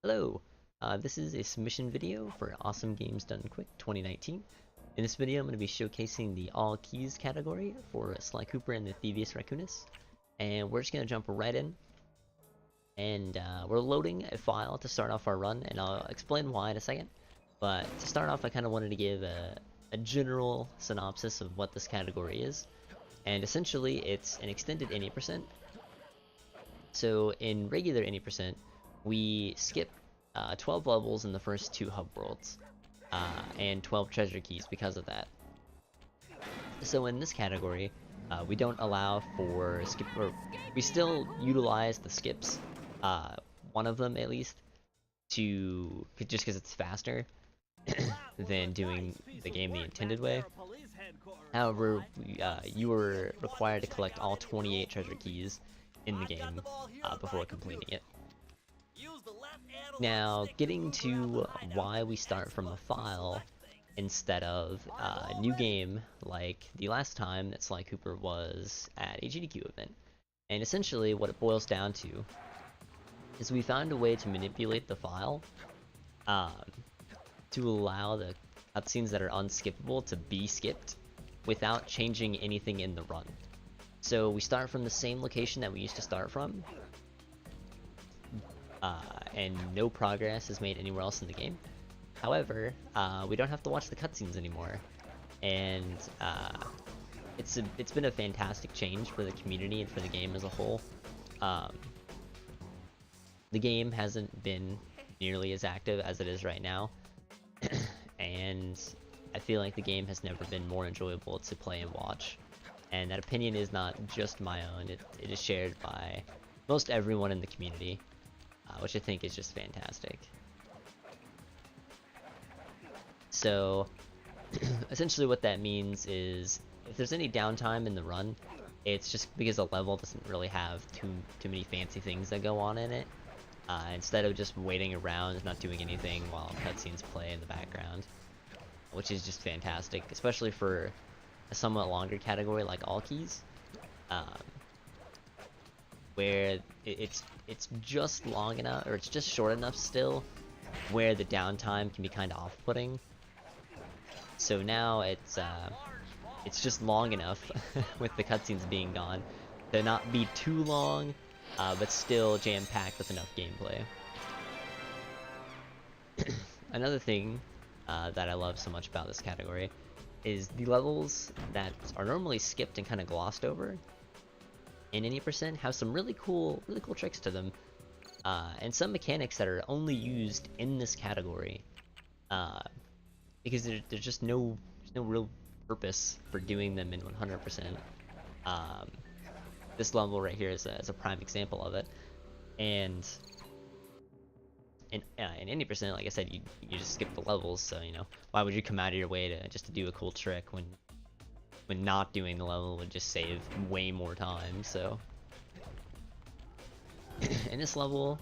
Hello! This is a submission video for Awesome Games Done Quick 2019. In this video, I'm going to be showcasing the All Keys category for Sly Cooper and the Thievius Raccoonus. And we're just going to jump right in. And we're loading a file to start off our run, and I'll explain why in a second. But to start off, I kind of wanted to give a general synopsis of what this category is. And essentially, it's an extended 80%. So in regular 80%, we skip 12 levels in the first 2 hub worlds, and 12 treasure keys because of that. So in this category, we don't allow for skip, or we still utilize the skips, one of them at least, just because it's faster than doing the game the intended way. However, you were required to collect all 28 treasure keys in the game before completing it. Now, getting to why we start from a file instead of a new game like the last time that Sly Cooper was at AGDQ event. And essentially what it boils down to is we found a way to manipulate the file to allow the cutscenes that are unskippable to be skipped without changing anything in the run. So we start from the same location that we used to start from, and no progress is made anywhere else in the game. However, we don't have to watch the cutscenes anymore, and it's been a fantastic change for the community and for the game as a whole. The game hasn't been nearly as active as it is right now, and I feel like the game has never been more enjoyable to play and watch. And that opinion is not just my own, it is shared by most everyone in the community, which I think is just fantastic. So, essentially what that means is, if there's any downtime in the run, it's just because the level doesn't really have too many fancy things that go on in it. Instead of just waiting around and not doing anything while cutscenes play in the background, which is just fantastic, especially for a somewhat longer category like All Keys, where it's just long enough, or it's just short enough still, where the downtime can be kind of off-putting. So now it's just long enough with the cutscenes being gone to not be too long, but still jam-packed with enough gameplay. Another thing that I love so much about this category is the levels that are normally skipped and kind of glossed over in 80% have some really cool tricks to them, and some mechanics that are only used in this category, because there's just no real purpose for doing them in 100%. This level right here is a prime example of it, and in 80%, like I said, you just skip the levels, so you know, why would you come out of your way to do a cool trick when not doing the level would just save way more time. So in this level,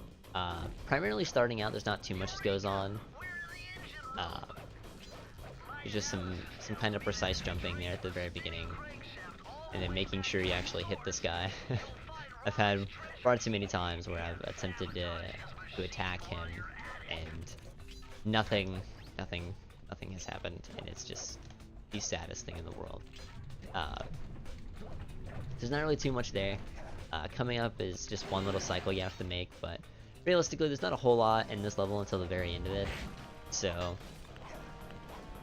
primarily starting out, there's not too much that goes on. There's just some kind of precise jumping there at the very beginning, and then making sure you actually hit this guy. I've had far too many times where I've attempted to attack him, and nothing has happened, and it's just the saddest thing in the world. There's not really too much there. Coming up is just one little cycle you have to make, but realistically there's not a whole lot in this level until the very end of it. So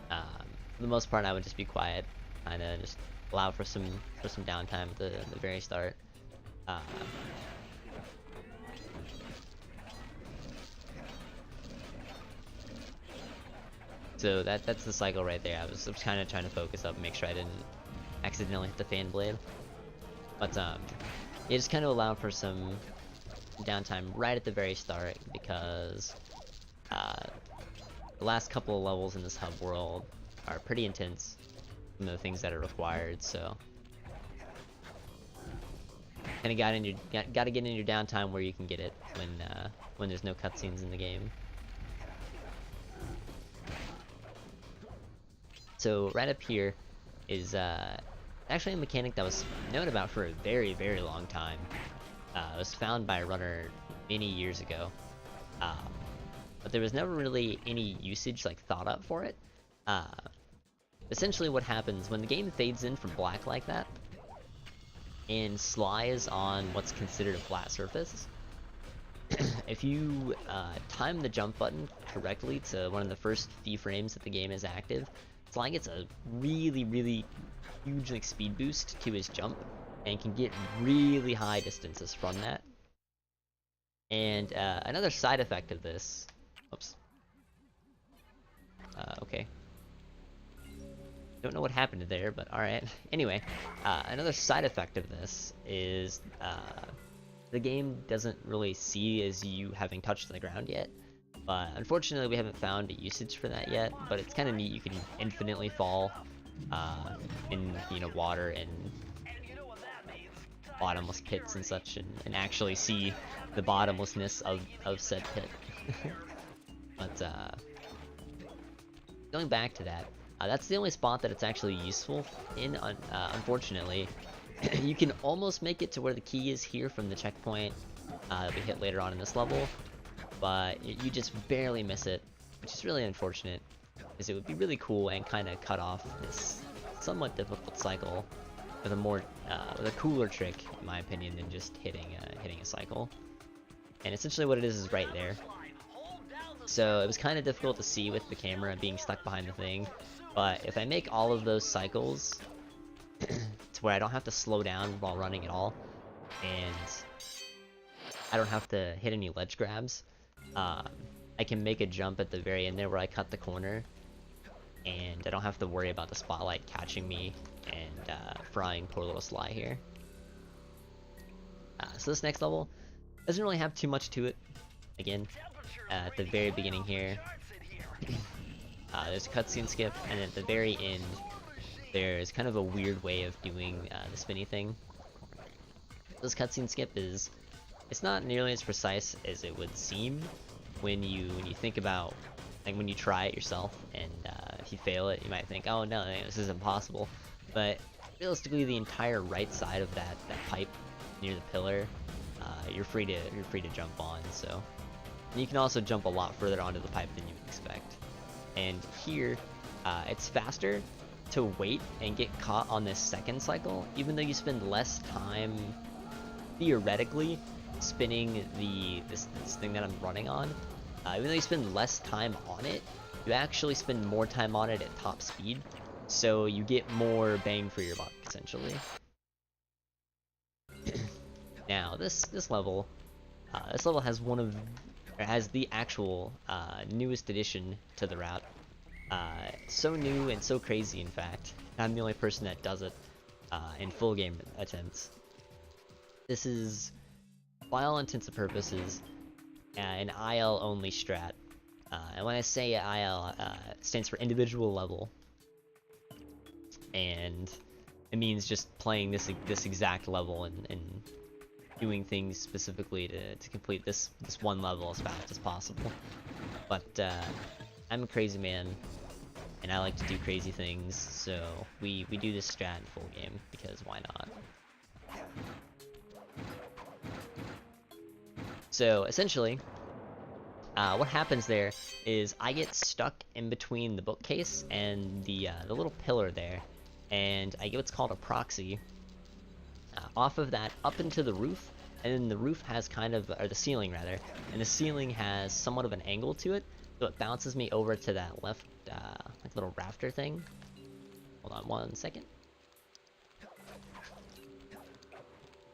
for the most part I would just be quiet, kinda just allow for some downtime at the very start. So that's the cycle right there. I was kind of trying to focus up and make sure I didn't accidentally hit the fan blade. But it just kind of allowed for some downtime right at the very start, because the last couple of levels in this hub world are pretty intense from the things that are required. So kind of got to get in your downtime where you can get it when there's no cutscenes in the game. So right up here is actually a mechanic that was known about for a very long time. It was found by a runner many years ago, but there was never really any usage like thought up for it. Essentially what happens when the game fades in from black like that, and Sly is on what's considered a flat surface, if you time the jump button correctly to one of the first few frames that the game is active, Sly gets a really huge like speed boost to his jump and can get really high distances from that. And another side effect of this, oops, okay, don't know what happened there, but alright. Anyway, another side effect of this is the game doesn't really see as you having touched the ground yet. But unfortunately, we haven't found a usage for that yet. But it's kind of neat. You can infinitely fall in water and bottomless pits and such, and actually see the bottomlessness of said pit. But going back to that, that's the only spot that it's actually useful in. Unfortunately, you can almost make it to where the key is here from the checkpoint that we hit later on in this level, but you just barely miss it, which is really unfortunate, because it would be really cool and kind of cut off this somewhat difficult cycle with a cooler trick, in my opinion, than just hitting a cycle. And essentially what it is right there. So it was kind of difficult to see with the camera being stuck behind the thing, but if I make all of those cycles to where I don't have to slow down while running at all, and I don't have to hit any ledge grabs, I can make a jump at the very end there where I cut the corner, and I don't have to worry about the spotlight catching me and frying poor little Sly here. So this next level doesn't really have too much to it. Again, at the very beginning here, there's a cutscene skip, and at the very end, there's kind of a weird way of doing the spinny thing. This cutscene skip it's not nearly as precise as it would seem when you think about, like, when you try it yourself, and if you fail it, you might think, oh no, this is impossible. But realistically, the entire right side of that pipe near the pillar, you're free to jump on. So, and you can also jump a lot further onto the pipe than you would expect. And here, it's faster to wait and get caught on this second cycle, even though you spend less time theoretically spinning this thing that I'm running on. Even though you spend less time on it, you actually spend more time on it at top speed, so you get more bang for your buck, essentially. Now, this level has the actual newest addition to the route. So new and so crazy, in fact. I'm the only person that does it in full game attempts. This is, by all intents and purposes, an IL only strat. And when I say IL, it stands for individual level. And it means just playing this exact level and doing things specifically to complete this one level as fast as possible. But I'm a crazy man, and I like to do crazy things, so we do this strat in full game, because why not? So essentially, what happens there is I get stuck in between the bookcase and the little pillar there, and I get what's called a proxy off of that up into the roof, and then the roof has or the ceiling rather, and the ceiling has somewhat of an angle to it, so it bounces me over to that left like little rafter thing. Hold on one second.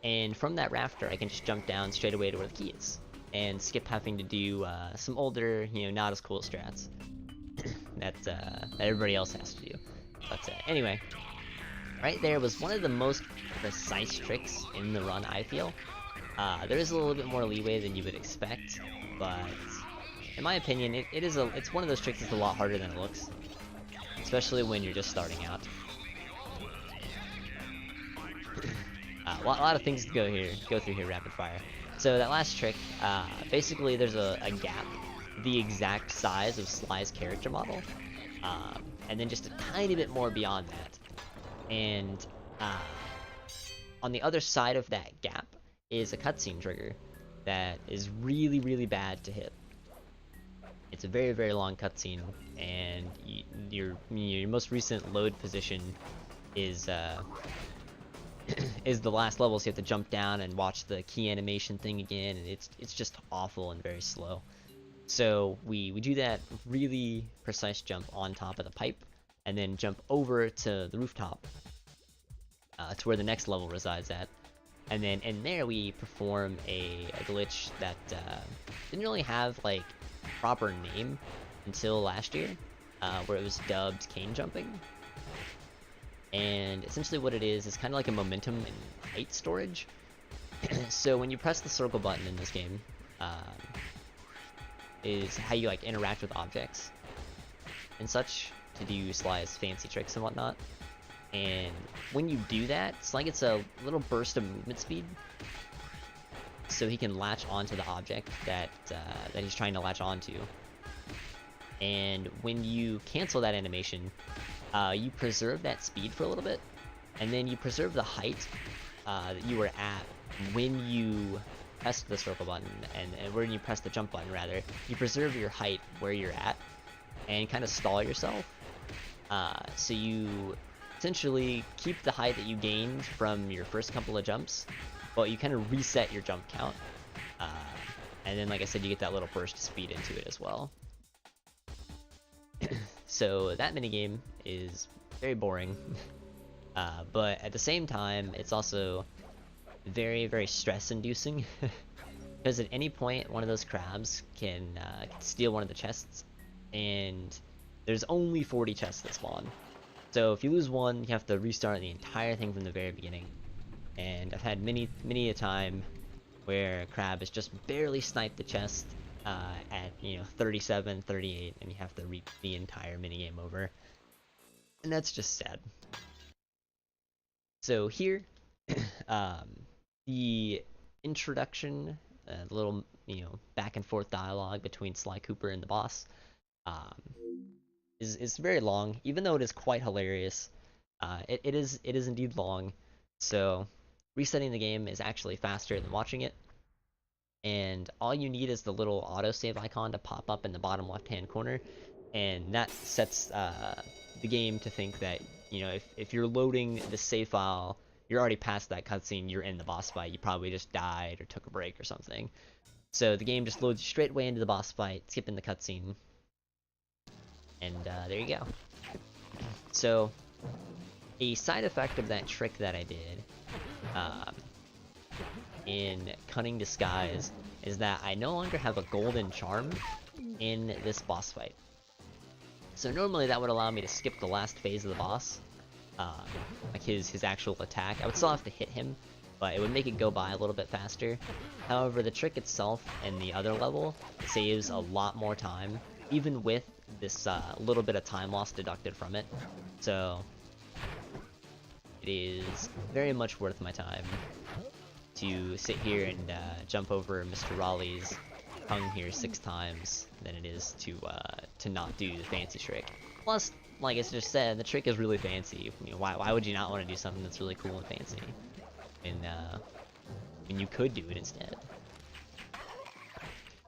And from that rafter, I can just jump down straight away to where the key is, and skip having to do some older, not as cool strats that everybody else has to do. But anyway, right there was one of the most precise tricks in the run, I feel. There is a little bit more leeway than you would expect, but in my opinion, it's one of those tricks that's a lot harder than it looks, especially when you're just starting out. A lot of things to go through here rapid fire. So that last trick, basically there's a gap the exact size of Sly's character model, and then just a tiny bit more beyond that. And on the other side of that gap is a cutscene trigger that is really bad to hit. It's a very, very long cutscene, and your most recent load position is is the last level, so you have to jump down and watch the key animation thing again, and it's just awful and very slow. So we do that really precise jump on top of the pipe, and then jump over to the rooftop, to where the next level resides at. And then in there we perform a glitch that didn't really have like proper name until last year, where it was dubbed cane jumping. And essentially what it is kind of like a momentum and height storage. So when you press the circle button in this game, is how you like interact with objects and such to do Sly's fancy tricks and whatnot. And when you do that, it's like it's a little burst of movement speed, so he can latch onto the object that he's trying to latch onto. And when you cancel that animation, you preserve that speed for a little bit, and then you preserve the height that you were at when you pressed the circle button, and when you press the jump button rather. You preserve your height where you're at, and kind of stall yourself. So you essentially keep the height that you gained from your first couple of jumps, but you kind of reset your jump count. And then, like I said, you get that little burst of speed into it as well. So that minigame is very boring, but at the same time, it's also very, very stress-inducing, because at any point, one of those crabs can steal one of the chests, and there's only 40 chests that spawn. So if you lose one, you have to restart the entire thing from the very beginning. And I've had many a time where crab has just barely sniped the chest at 37, 38, and you have to reap the entire minigame over. And that's just sad. So here, the introduction, the little back and forth dialogue between Sly Cooper and the boss, is very long, even though it is quite hilarious. It is indeed long, so resetting the game is actually faster than watching it. And all you need is the little autosave icon to pop up in the bottom left-hand corner, and that sets the game to think that if you're loading the save file, you're already past that cutscene, you're in the boss fight, you probably just died or took a break or something. So the game just loads you straight away into the boss fight, skipping the cutscene. And there you go. So, a side effect of that trick that I did in Cunning Disguise is that I no longer have a golden charm in this boss fight. So normally that would allow me to skip the last phase of the boss, like his actual attack. I would still have to hit him, but it would make it go by a little bit faster. However, the trick itself in the other level saves a lot more time, even with this little bit of time loss deducted from it. So it is very much worth my time to sit here and jump over Mr. Raleigh's tongue here 6 times than it is to not do the fancy trick. Plus, like I just said, the trick is really fancy. Why would you not want to do something that's really cool and fancy? And you could do it instead.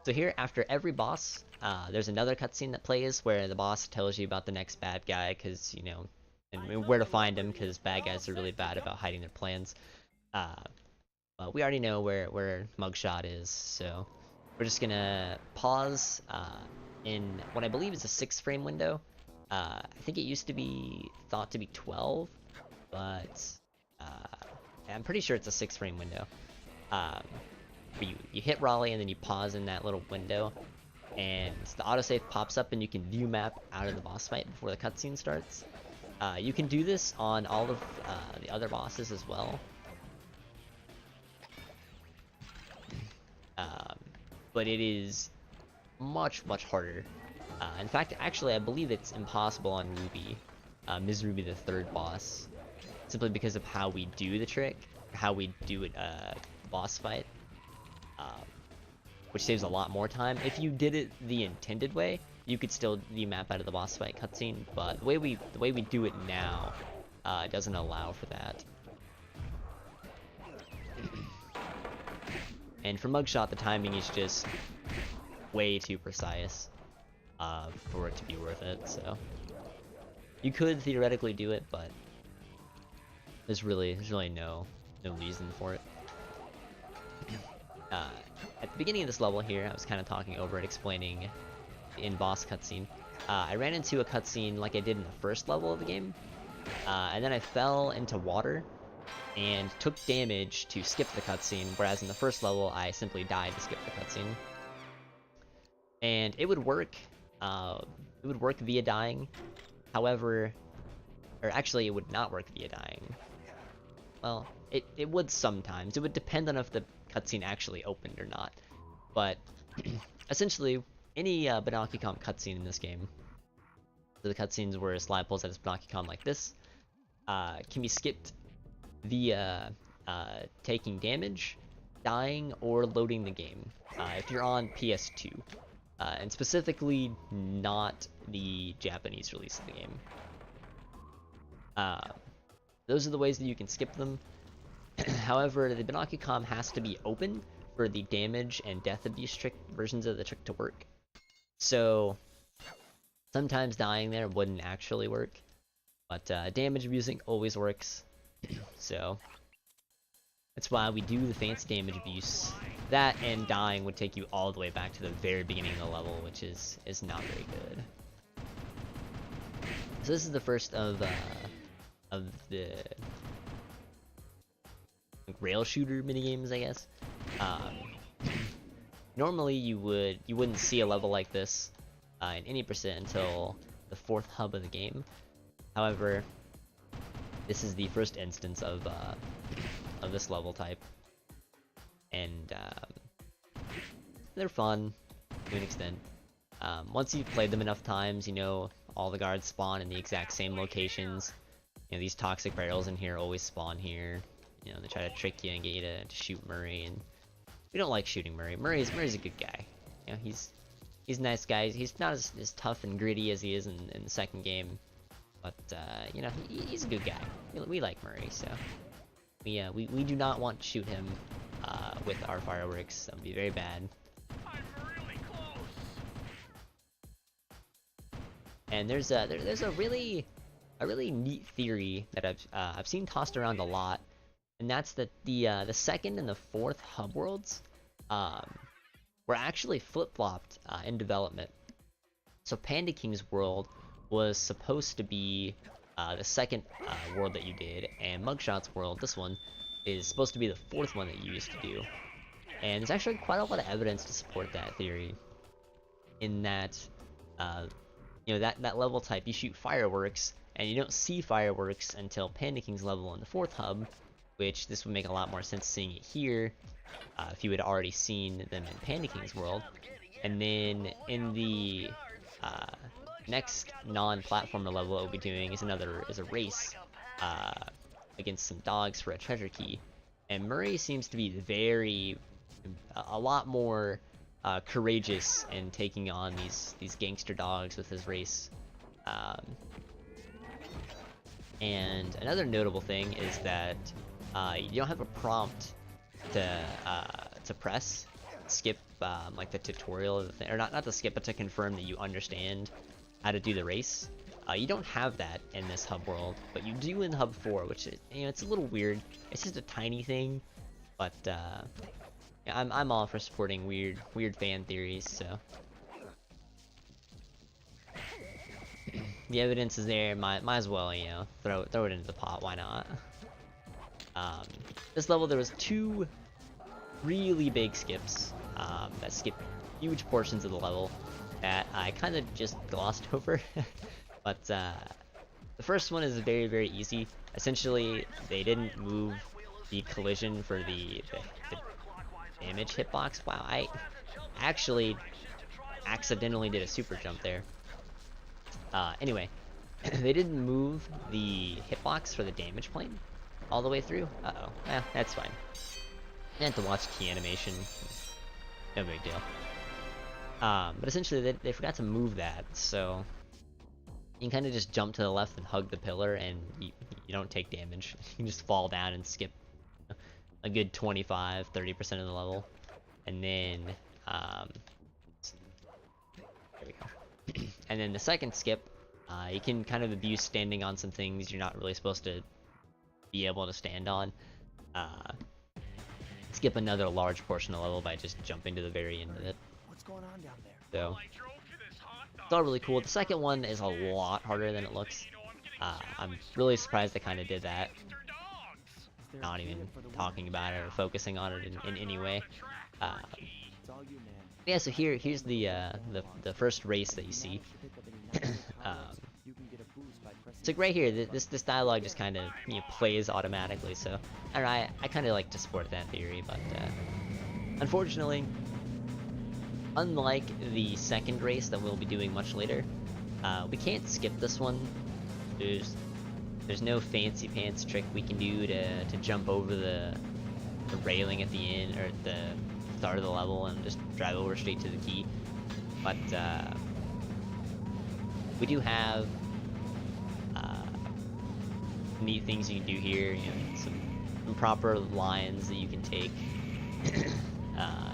So here, after every boss, there's another cutscene that plays where the boss tells you about the next bad guy, because and where to find him, because bad guys are really bad about hiding their plans. But we already know where Mugshot is, so we're just gonna pause in what I believe is a 6-frame window. I think it used to be thought to be 12, but I'm pretty sure it's a 6-frame window. Where you hit Raleigh and then you pause in that little window, and the autosave pops up and you can view map out of the boss fight before the cutscene starts. You can do this on all of the other bosses as well. But it is much harder. In fact, actually, I believe it's impossible on Ruby, Ms. Ruby, the 3rd boss, simply because of how we do the trick, how we do it boss fight, which saves a lot more time. If you did it the intended way, you could still map out of the boss fight cutscene, but the way we do it now doesn't allow for that. And for Mugshot, the timing is just way too precise. for it to be worth it. So you could theoretically do it, but there's really no reason for it. At the beginning of this level here, I was kind of talking over it, explaining the in-boss cutscene. I ran into a cutscene like I did in the first level of the game, and then I fell into water and took damage to skip the cutscene, whereas in the first level I simply died to skip the cutscene. And it would work via dying. However, or actually it would not work via dying. Well, it would sometimes. It would depend on if the cutscene actually opened or not. But essentially, any Banaki-Com cutscene in this game, so the cutscenes where Sly pulls out his Banaki-Com like this, can be skipped via taking damage, dying, or loading the game. If you're on PS2, and specifically not the Japanese release of the game. Those are the ways that you can skip them. However, the Banaki-Com has to be open for the damage and death abuse trick versions of the trick to work. So sometimes dying there wouldn't actually work, but damage abusing always works. So that's why we do the fancy damage abuse. That and dying would take you all the way back to the very beginning of the level, which is not very good. So this is the first of the rail shooter minigames, I guess. Normally you wouldn't see a level like this in any percent until the 4th hub of the game. However, this is the first instance of this level type, and they're fun to an extent. Once you've played them enough times, you know all the guards spawn in the exact same locations. You know, these toxic barrels in here always spawn here. You know, they try to trick you and get you to shoot Murray, and we don't like shooting Murray. Murray's a good guy. You know, he's a nice guy. He's not as tough and gritty as he is in the second game, but you know, he's a good guy. We like Murray, so we do not want to shoot him with our fireworks. That would be very bad. And there's a really neat theory that I've seen tossed around a lot, and that's that the 2nd and the 4th hub worlds were actually flip-flopped in development. So Panda King's world was supposed to be the 2nd world that you did, and Mugshot's world, this one, is supposed to be the 4th one that you used to do. And there's actually quite a lot of evidence to support that theory, in that you know, that level type, you shoot fireworks, and you don't see fireworks until Panda King's level in the 4th hub, which this would make a lot more sense seeing it here if you had already seen them in Panda King's world. And then in the next non-platformer level that we'll be doing is a race against some dogs for a treasure key. And Murray seems to be a lot more courageous in taking on these gangster dogs with his race. And another notable thing is that you don't have a prompt to press, skip like the tutorial of the thing, or not to skip, but to confirm that you understand how to do the race. You don't have that in this hub world, but you do in hub 4, which is, you know, it's a little weird. It's just a tiny thing, but yeah, I'm all for supporting weird fan theories, so the evidence is there. Might as well, you know, throw it into the pot. Why not? This level there was 2 really big skips that skip huge portions of the level that I kind of just glossed over. But the first one is very easy. Essentially, they didn't move the collision for the damage hitbox. Wow, I actually accidentally did a super jump there. Anyway, they didn't move the hitbox for the damage plane all the way through. Uh-oh. That's fine. I had to watch key animation. No big deal. But essentially, they forgot to move that, so you can kind of just jump to the left and hug the pillar, and you don't take damage. You can just fall down and skip a good 25-30% of the level, and then there we go. And then the second skip, you can kind of abuse standing on some things you're not really supposed to be able to stand on. Skip another large portion of the level by just jumping to the very end of it. What's going on down there? So it's all really cool. The second one is a lot harder than it looks. I'm really surprised they kind of did that. Not even talking about it or focusing on it in any way. Yeah, so here's the first race that you see. So right here, this dialogue just kind of plays automatically. So I don't know, I kind of like to support that theory, but unfortunately, unlike the second race that we'll be doing much later, we can't skip this one. There's no fancy pants trick we can do to jump over the railing at the end or at the start of the level and just drive over straight to the key. But we do have neat things you can do here. Some proper lines that you can take.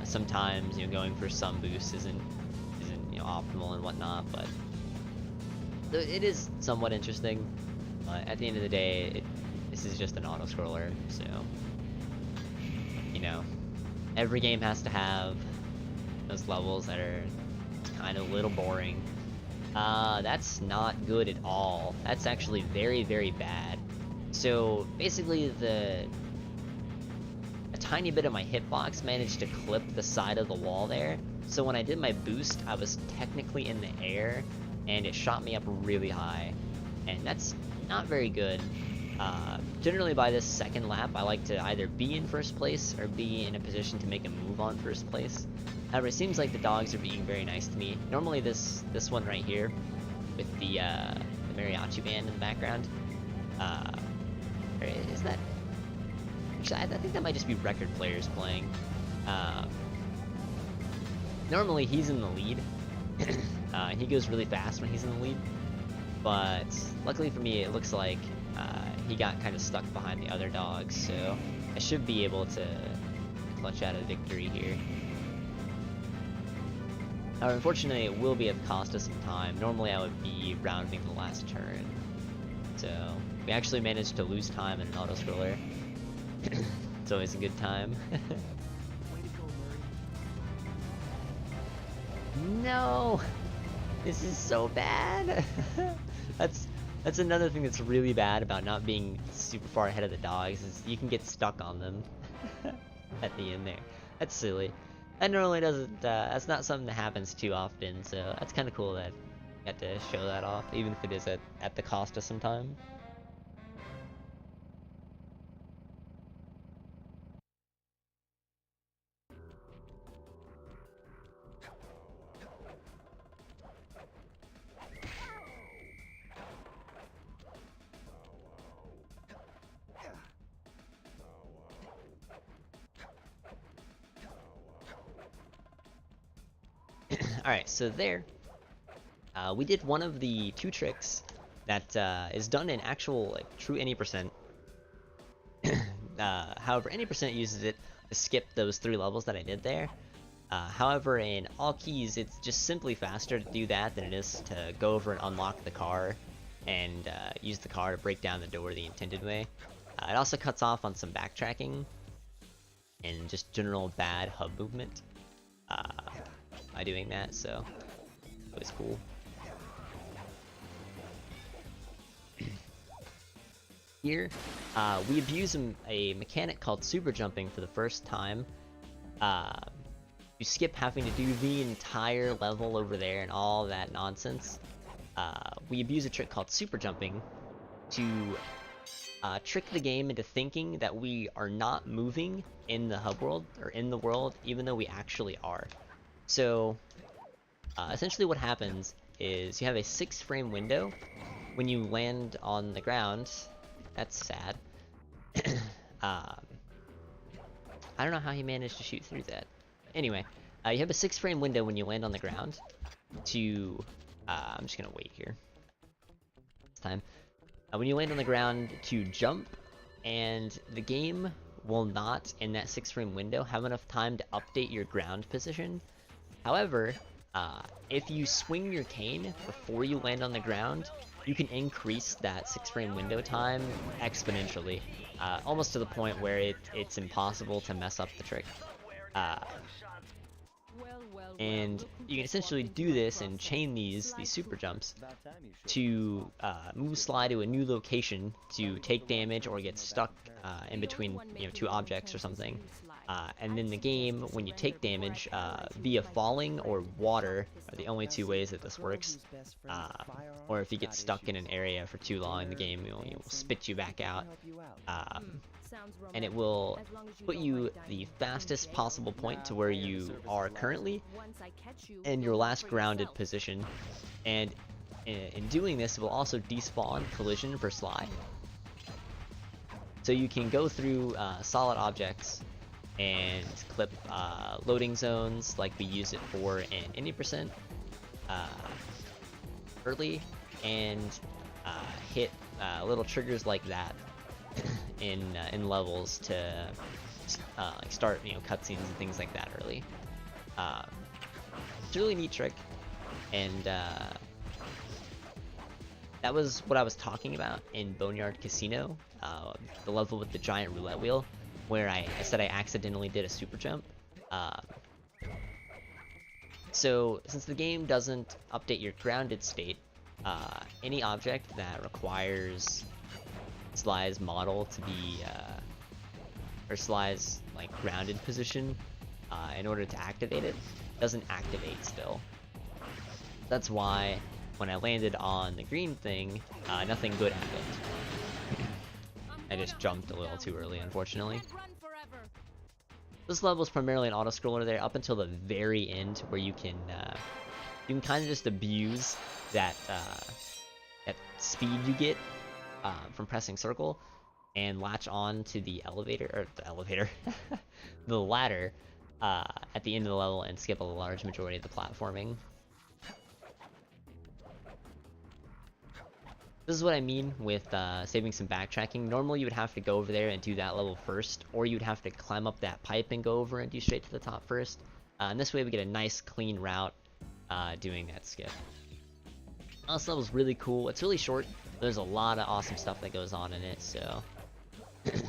Sometimes going for some boosts isn't optimal and whatnot, but it is somewhat interesting. But at the end of the day, this is just an auto-scroller, so every game has to have those levels that are kind of a little boring. That's not good at all. That's actually very, very bad. So basically, a tiny bit of my hitbox managed to clip the side of the wall there. So when I did my boost, I was technically in the air, and it shot me up really high, and that's not very good. Generally by this second lap, I like to either be in first place or be in a position to make a move on first place. However, it seems like the dogs are being very nice to me. Normally this one right here, with the mariachi band in the background, is that... Actually, I think that might just be record players playing. Normally he's in the lead. He goes really fast when he's in the lead. But luckily for me, it looks like he got kind of stuck behind the other dogs, so I should be able to clutch out a victory here. Now, unfortunately, it will be at the cost of some time. Normally, I would be rounding the last turn, so we actually managed to lose time in an auto-scroller. It's always a good time. No! This is so bad! That's another thing that's really bad about not being super far ahead of the dogs, is you can get stuck on them at the end there. That's silly. That normally doesn't, that's not something that happens too often, so that's kind of cool that I got to show that off, even if it is at the cost of some time. Alright, so there, we did one of the two tricks that is done in actual, true any percent. However, any percent uses it to skip those 3 levels that I did there. However, in all keys, it's just simply faster to do that than it is to go over and unlock the car and use the car to break down the door the intended way. It also cuts off on some backtracking and just general bad hub movement by doing that, so it was cool. Here, we abuse a mechanic called super jumping for the first time. You skip having to do the entire level over there and all that nonsense. We abuse a trick called super jumping to trick the game into thinking that we are not moving in the hub world, or in the world, even though we actually are. So, essentially what happens is you have a 6-frame window when you land on the ground. That's sad. I don't know how he managed to shoot through that. Anyway, you have a 6-frame window when you land on the ground to... I'm just gonna wait here this time. When you land on the ground to jump, and the game will not, in that 6-frame window, have enough time to update your ground position. However, if you swing your cane before you land on the ground, you can increase that 6-frame window time exponentially, almost to the point where it's impossible to mess up the trick. And you can essentially do this and chain these super jumps to move Sly to a new location to take damage or get stuck in between two objects or something. And then the game, when you take damage via falling or water are the only two ways that this works. Or if you get stuck in an area for too long, the game will spit you back out. And it will put you the fastest possible point to where you are currently in your last grounded position. And in doing this, it will also despawn collision for Sly. So you can go through solid objects and clip loading zones like we use it for in any percent early, and hit little triggers like that in levels to like start cutscenes and things like that early. It's a really neat trick, and that was what I was talking about in Boneyard Casino, the level with the giant roulette wheel, where I said I accidentally did a super jump. So since the game doesn't update your grounded state, any object that requires Sly's model to be, or Sly's like grounded position, in order to activate it, doesn't activate still. That's why when I landed on the green thing, nothing good happened. I just jumped a little too early, unfortunately. This level is primarily an auto-scroller there up until the very end, where you can kind of just abuse that that speed you get from pressing circle and latch on to the the ladder at the end of the level and skip a large majority of the platforming. This is what I mean with saving some backtracking. Normally you would have to go over there and do that level first, or you'd have to climb up that pipe and go over and do straight to the top first. And this way we get a nice clean route doing that skip. This level's really cool. It's really short. There's a lot of awesome stuff that goes on in it, so this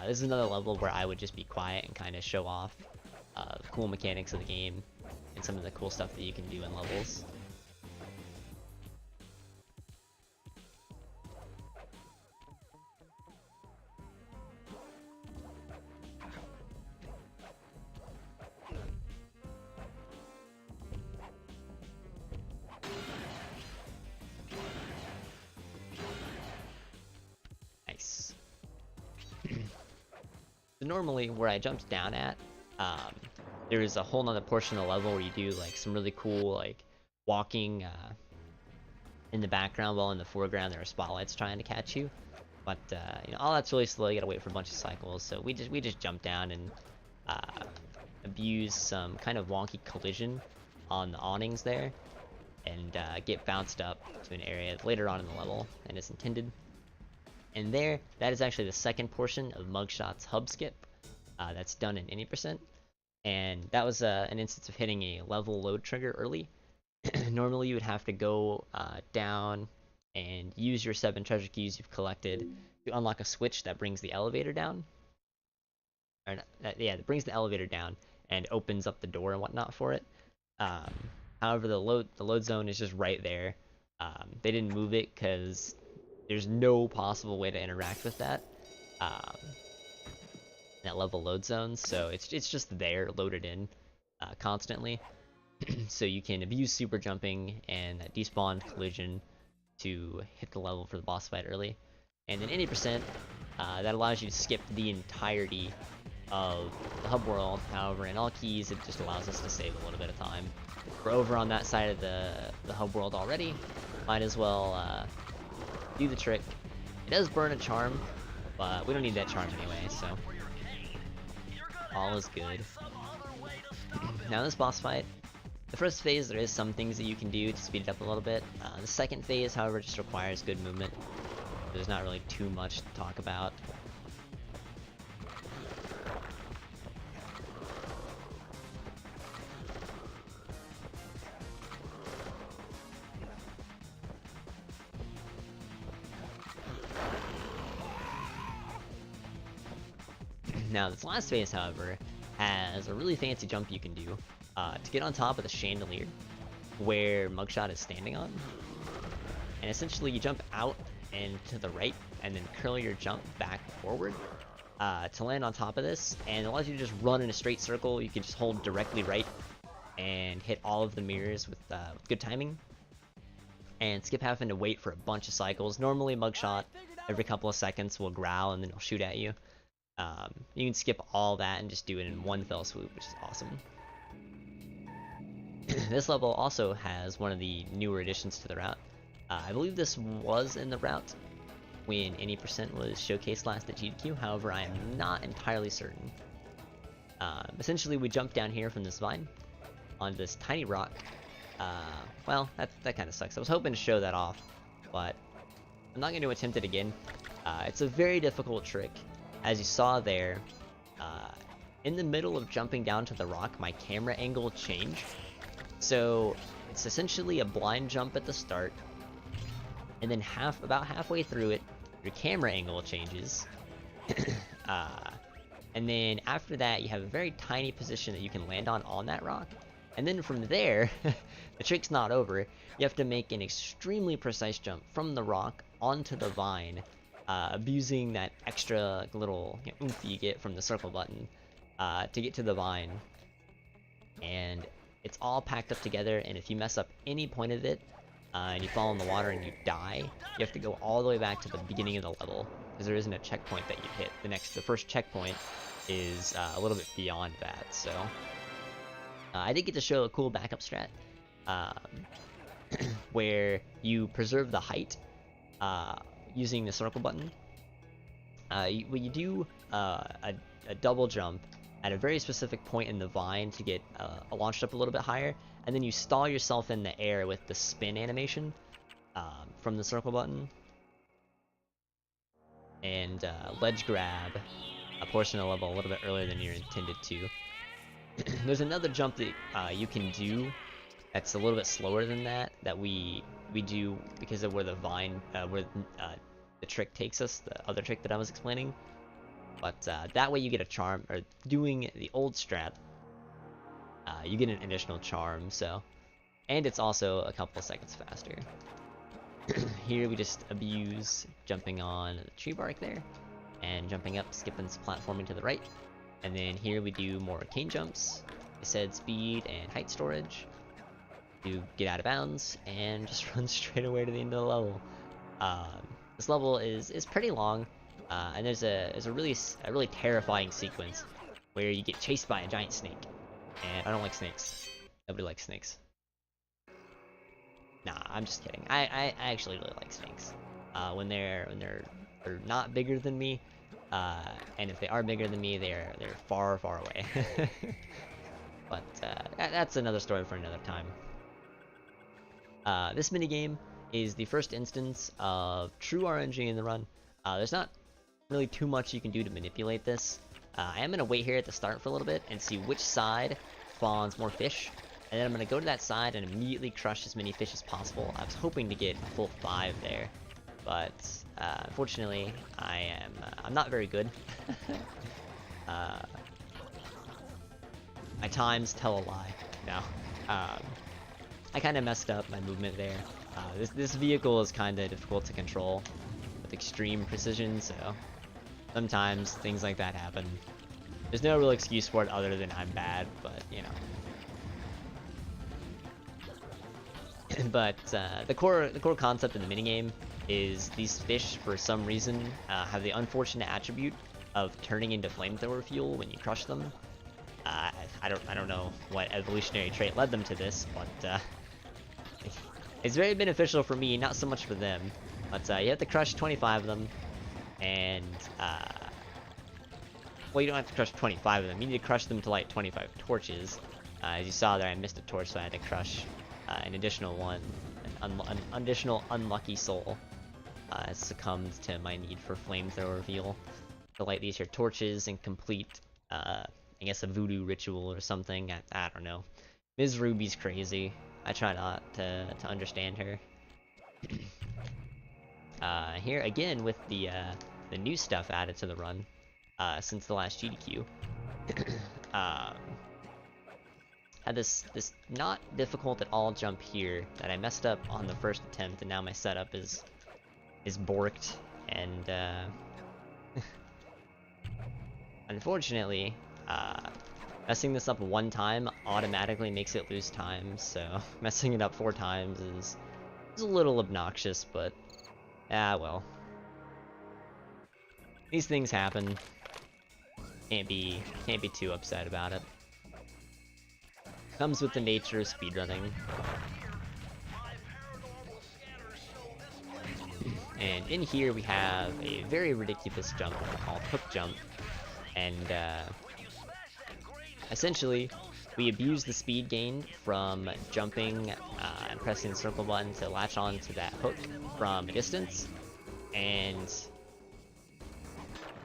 is another level where I would just be quiet and kind of show off the cool mechanics of the game and some of the cool stuff that you can do in levels. So normally, where I jumped down at, there's a whole nother portion of the level where you do like some really cool like walking in the background, while in the foreground there are spotlights trying to catch you. But all that's really slow. You gotta wait for a bunch of cycles. So we just jump down and abuse some kind of wonky collision on the awnings there, and get bounced up to an area later on in the level than is intended. And there, that is actually the second portion of Mugshot's hub skip that's done in any percent. And that was an instance of hitting a level load trigger early. Normally you would have to go down and use your 7 treasure keys you've collected to unlock a switch that brings the elevator down. Or that brings the elevator down and opens up the door and whatnot for it. However, the load zone is just right there. They didn't move it because there's no possible way to interact with that level load zone, so it's just there, loaded in constantly. So you can abuse super jumping and despawn collision to hit the level for the boss fight early. And then any percent, that allows you to skip the entirety of the hub world. However, in all keys, it just allows us to save a little bit of time. We're over on that side of the hub world already. Might as well do the trick. It does burn a charm, but we don't need that charm anyway, so all is good. Now this boss fight, the first phase, there is some things that you can do to speed it up a little bit. The second phase, however, just requires good movement. There's not really too much to talk about. Now, this last phase, however, has a really fancy jump you can do to get on top of the chandelier where Mugshot is standing on. And essentially, you jump out and to the right, and then curl your jump back forward to land on top of this. And it allows you to just run in a straight circle. You can just hold directly right and hit all of the mirrors with good timing. And skip having to wait for a bunch of cycles. Normally, Mugshot, every couple of seconds, will growl and then he'll shoot at you. You can skip all that and just do it in one fell swoop, which is awesome. This level also has one of the newer additions to the route. I believe this was in the route when any percent was showcased last at AGDQ, however I am not entirely certain. Essentially, we jump down here from this vine on this tiny rock. Well, that kind of sucks. I was hoping to show that off, but I'm not going to attempt it again. It's a very difficult trick. As you saw there, in the middle of jumping down to the rock, my camera angle changed. So it's essentially a blind jump at the start, and then about halfway through it, your camera angle changes. And then after that, you have a very tiny position that you can land on that rock. And then from there, the trick's not over. You have to make an extremely precise jump from the rock onto the vine, abusing that extra little oomph you get from the circle button to get to the vine. And it's all packed up together, and if you mess up any point of it, and you fall in the water and you die, you have to go all the way back to the beginning of the level, because there isn't a checkpoint that you hit. The first checkpoint is a little bit beyond that, so... I did get to show a cool backup strat, where you preserve the height using the circle button. You do a double jump at a very specific point in the vine to get launched up a little bit higher, and then you stall yourself in the air with the spin animation from the circle button. And ledge grab a portion of the level a little bit earlier than you're intended to. There's another jump that you can do that's a little bit slower than that we do because of where the vine, where the trick takes us, the other trick that I was explaining. But that way you get a charm, or doing the old strat, you get an additional charm, so... And it's also a couple seconds faster. Here we just abuse jumping on the tree bark there, and jumping up, skipping platforming to the right. And then here we do more cane jumps, I said speed and height storage. You get out of bounds, and just run straight away to the end of the level. This level is pretty long, and there's a really terrifying sequence where you get chased by a giant snake. And I don't like snakes. Nobody likes snakes. Nah, I'm just kidding. I actually really like snakes. When they're not bigger than me, and if they are bigger than me, they're far away. But that's another story for another time. This minigame is the first instance of true RNG in the run. There's not really too much you can do to manipulate this. I am going to wait here at the start for a little bit and see which side spawns more fish, and then I'm going to go to that side and immediately crush as many fish as possible. I was hoping to get a full 5 there, but unfortunately I'm not very good. My times tell a lie. No. I kind of messed up my movement there. This vehicle is kind of difficult to control with extreme precision, so sometimes things like that happen. There's no real excuse for it other than I'm bad, but you know. But the core concept of the minigame is these fish, for some reason, have the unfortunate attribute of turning into flamethrower fuel when you crush them. I don't know what evolutionary trait led them to this, but it's very beneficial for me, not so much for them. But you have to crush 25 of them, and well, you don't have to crush 25 of them. You need to crush them to light 25 torches. As you saw there, I missed a torch, so I had to crush an additional one. An additional unlucky soul succumbed to my need for flamethrower fuel to light these here torches and complete, I guess, a voodoo ritual or something. I don't know. Ms. Ruby's crazy. I try not to understand her. Here again with the new stuff added to the run. since the last GDQ. Had this not difficult at all jump here that I messed up on the first attempt, and now my setup is borked, and unfortunately, messing this up one time automatically makes it lose time, so messing it up 4 times is a little obnoxious, but well. These things happen. Can't be too upset about it. Comes with the nature of speedrunning. And in here we have a very ridiculous jump called hook jump, and essentially we abuse the speed gained from jumping and pressing the circle button to latch on to that hook from a distance, and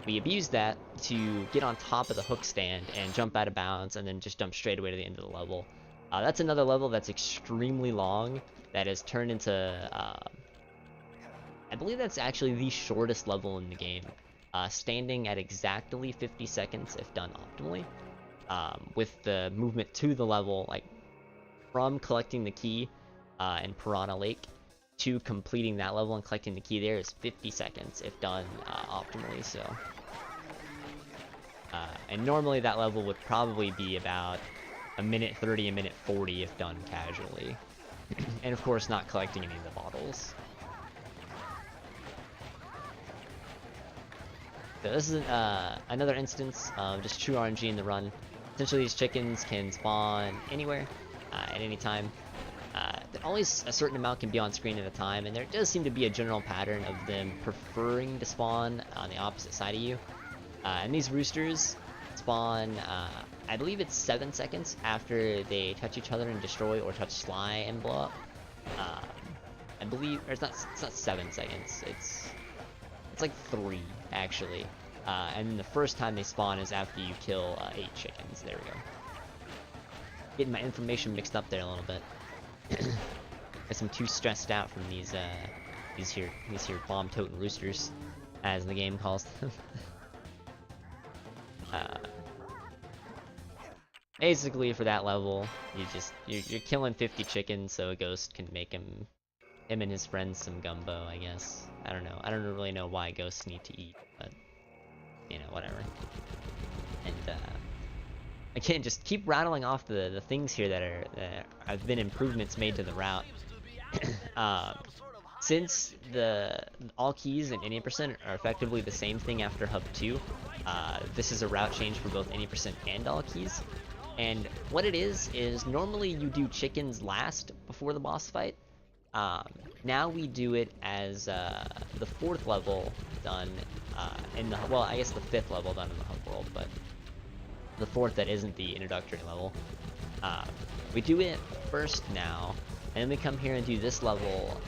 we abuse that to get on top of the hook stand and jump out of bounds and then just jump straight away to the end of the level. That's another level that's extremely long that is turned into, I believe that's actually the shortest level in the game, standing at exactly 50 seconds if done optimally, with the movement to the level, like from collecting the key in Piranha Lake to completing that level and collecting the key there is 50 seconds if done optimally. So and normally that level would probably be about a minute 30, a minute 40 if done casually. And of course not collecting any of the bottles. So this is another instance of just true RNG in the run. Essentially these chickens can spawn anywhere, at any time. Always a certain amount can be on screen at a time, and there does seem to be a general pattern of them preferring to spawn on the opposite side of you. And these roosters spawn, I believe it's 7 seconds after they touch each other and destroy, or touch Sly and blow up. I believe, or it's not 7 seconds, it's like 3 actually. And then the first time they spawn is after you kill 8 chickens. There we go. Getting my information mixed up there a little bit. Guess I'm too stressed out from these here bomb-toting roosters, as the game calls them. Basically, for that level, you're killing 50 chickens, so a ghost can make him and his friends some gumbo, I guess. I don't know. I don't really know why ghosts need to eat, but you know, whatever. And again, just keep rattling off the things here that have been improvements made to the route. Since all keys and any percent are effectively the same thing after Hub 2, this is a route change for both any percent and all keys. And what it is normally you do chickens last before the boss fight. Now we do it as the 4th level done in the, well, I guess the 5th level done in the Hub world, but the 4th that isn't the introductory level. We do it first now, and then we come here and do this level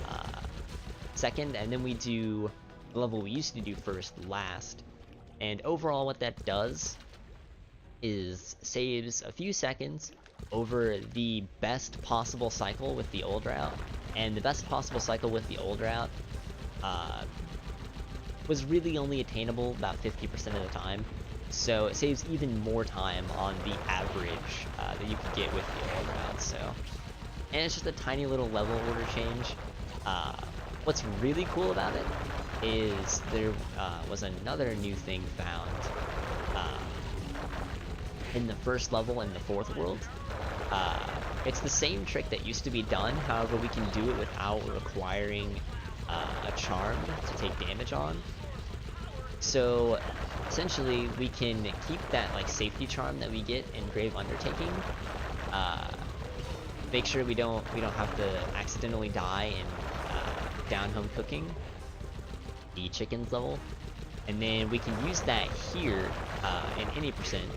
second, and then we do the level we used to do first last. And overall what that does is saves a few seconds over the best possible cycle with the old route. And the best possible cycle with the old route was really only attainable about 50% of the time. So it saves even more time on the average that you could get with the old route. So, and it's just a tiny little level order change. What's really cool about it is there was another new thing found in the first level in the 4th world. It's the same trick that used to be done, however we can do it without requiring a charm to take damage on. So essentially we can keep that like safety charm that we get in Grave Undertaking, make sure we don't have to accidentally die in down home cooking the chickens level, and then we can use that here in any percent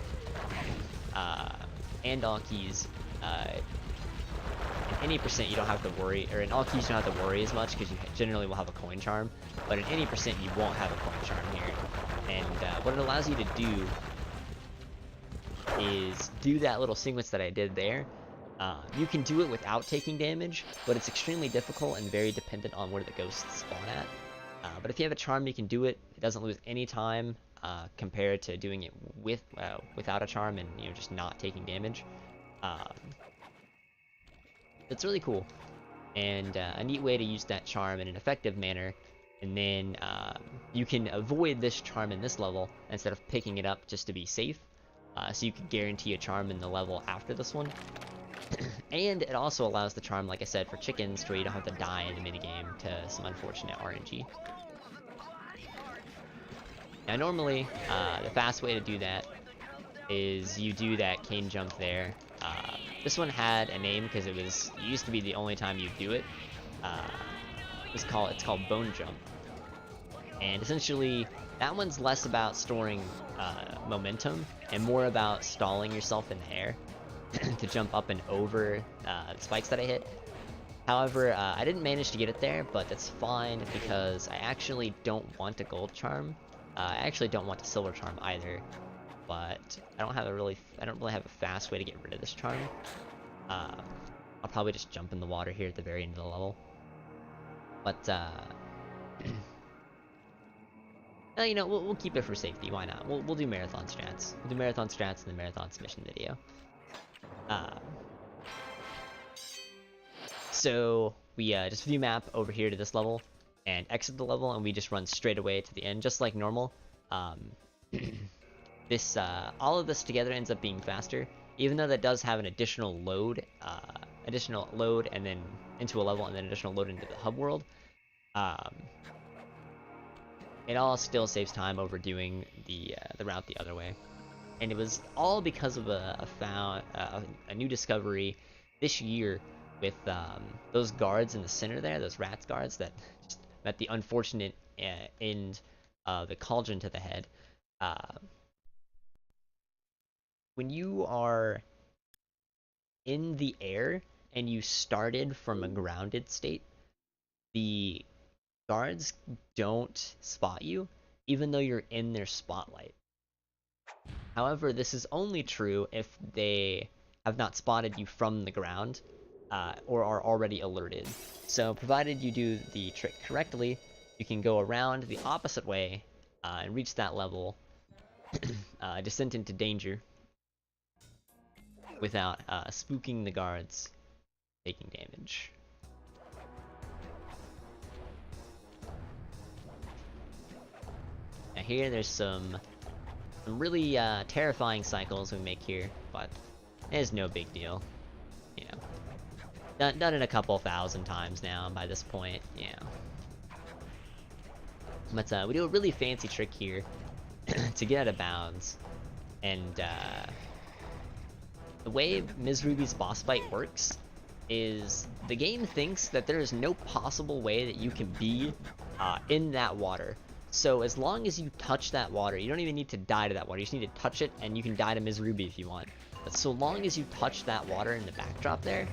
and all keys. In any percent you don't have to worry, or in all keys you don't have to worry as much because you generally will have a coin charm, but in any percent you won't have a coin charm here. And what it allows you to do is do that little sequence that I did there. You can do it without taking damage, but it's extremely difficult and very dependent on where the ghosts spawn at. But if you have a charm, you can do it. It doesn't lose any time. compared to doing it with without a charm and just not taking damage. It's really cool, and a neat way to use that charm in an effective manner. And then you can avoid this charm in this level instead of picking it up just to be safe. So you can guarantee a charm in the level after this one. And it also allows the charm, like I said, for chickens to where you don't have to die in the minigame to some unfortunate RNG. Now normally, the fast way to do that is you do that cane jump there. This one had a name because it used to be the only time you do it. It's called bone jump. And essentially, that one's less about storing momentum and more about stalling yourself in the air to jump up and over the spikes that I hit. However, I didn't manage to get it there, but that's fine because I actually don't want a gold charm. I actually don't want a silver charm either, but I don't really have a fast way to get rid of this charm. I'll probably just jump in the water here at the very end of the level. But we'll keep it for safety. Why not? We'll do marathon strats. We'll do marathon strats in the marathon submission video. So we just view map over here to this level and exit the level, and we just run straight away to the end, just like normal. All of this together ends up being faster, even though that does have an additional load and then into a level, and then additional load into the hub world. It all still saves time over doing the route the other way, and it was all because of a new discovery this year with those guards in the center there, those rats guards that just met the unfortunate end of the cauldron to the head. When you are in the air and you started from a grounded state, the guards don't spot you, even though you're in their spotlight. However, this is only true if they have not spotted you from the ground, or are already alerted. So, provided you do the trick correctly, you can go around the opposite way and reach that level, descent into danger, without spooking the guards taking damage. Now here, there's some really terrifying cycles we make here, but it's no big deal. Done it a couple thousand times now by this point, But we do a really fancy trick here to get out of bounds, and the way Ms. Ruby's boss fight works is the game thinks that there is no possible way that you can be in that water. So as long as you touch that water, you don't even need to die to that water, you just need to touch it, and you can die to Ms. Ruby if you want. But so long as you touch that water in the backdrop there,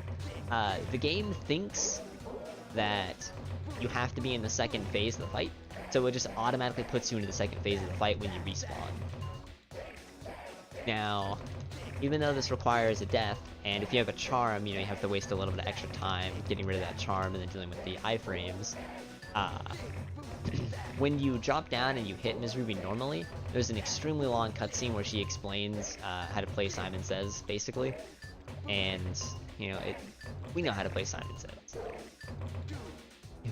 the game thinks that you have to be in the second phase of the fight, so it just automatically puts you into the second phase of the fight when you respawn. Now, even though this requires a death, and if you have a charm, you have to waste a little bit of extra time getting rid of that charm and then dealing with the iframes. When you drop down and you hit Ms. Ruby normally, there's an extremely long cutscene where she explains how to play Simon Says, basically. And, we know how to play Simon Says.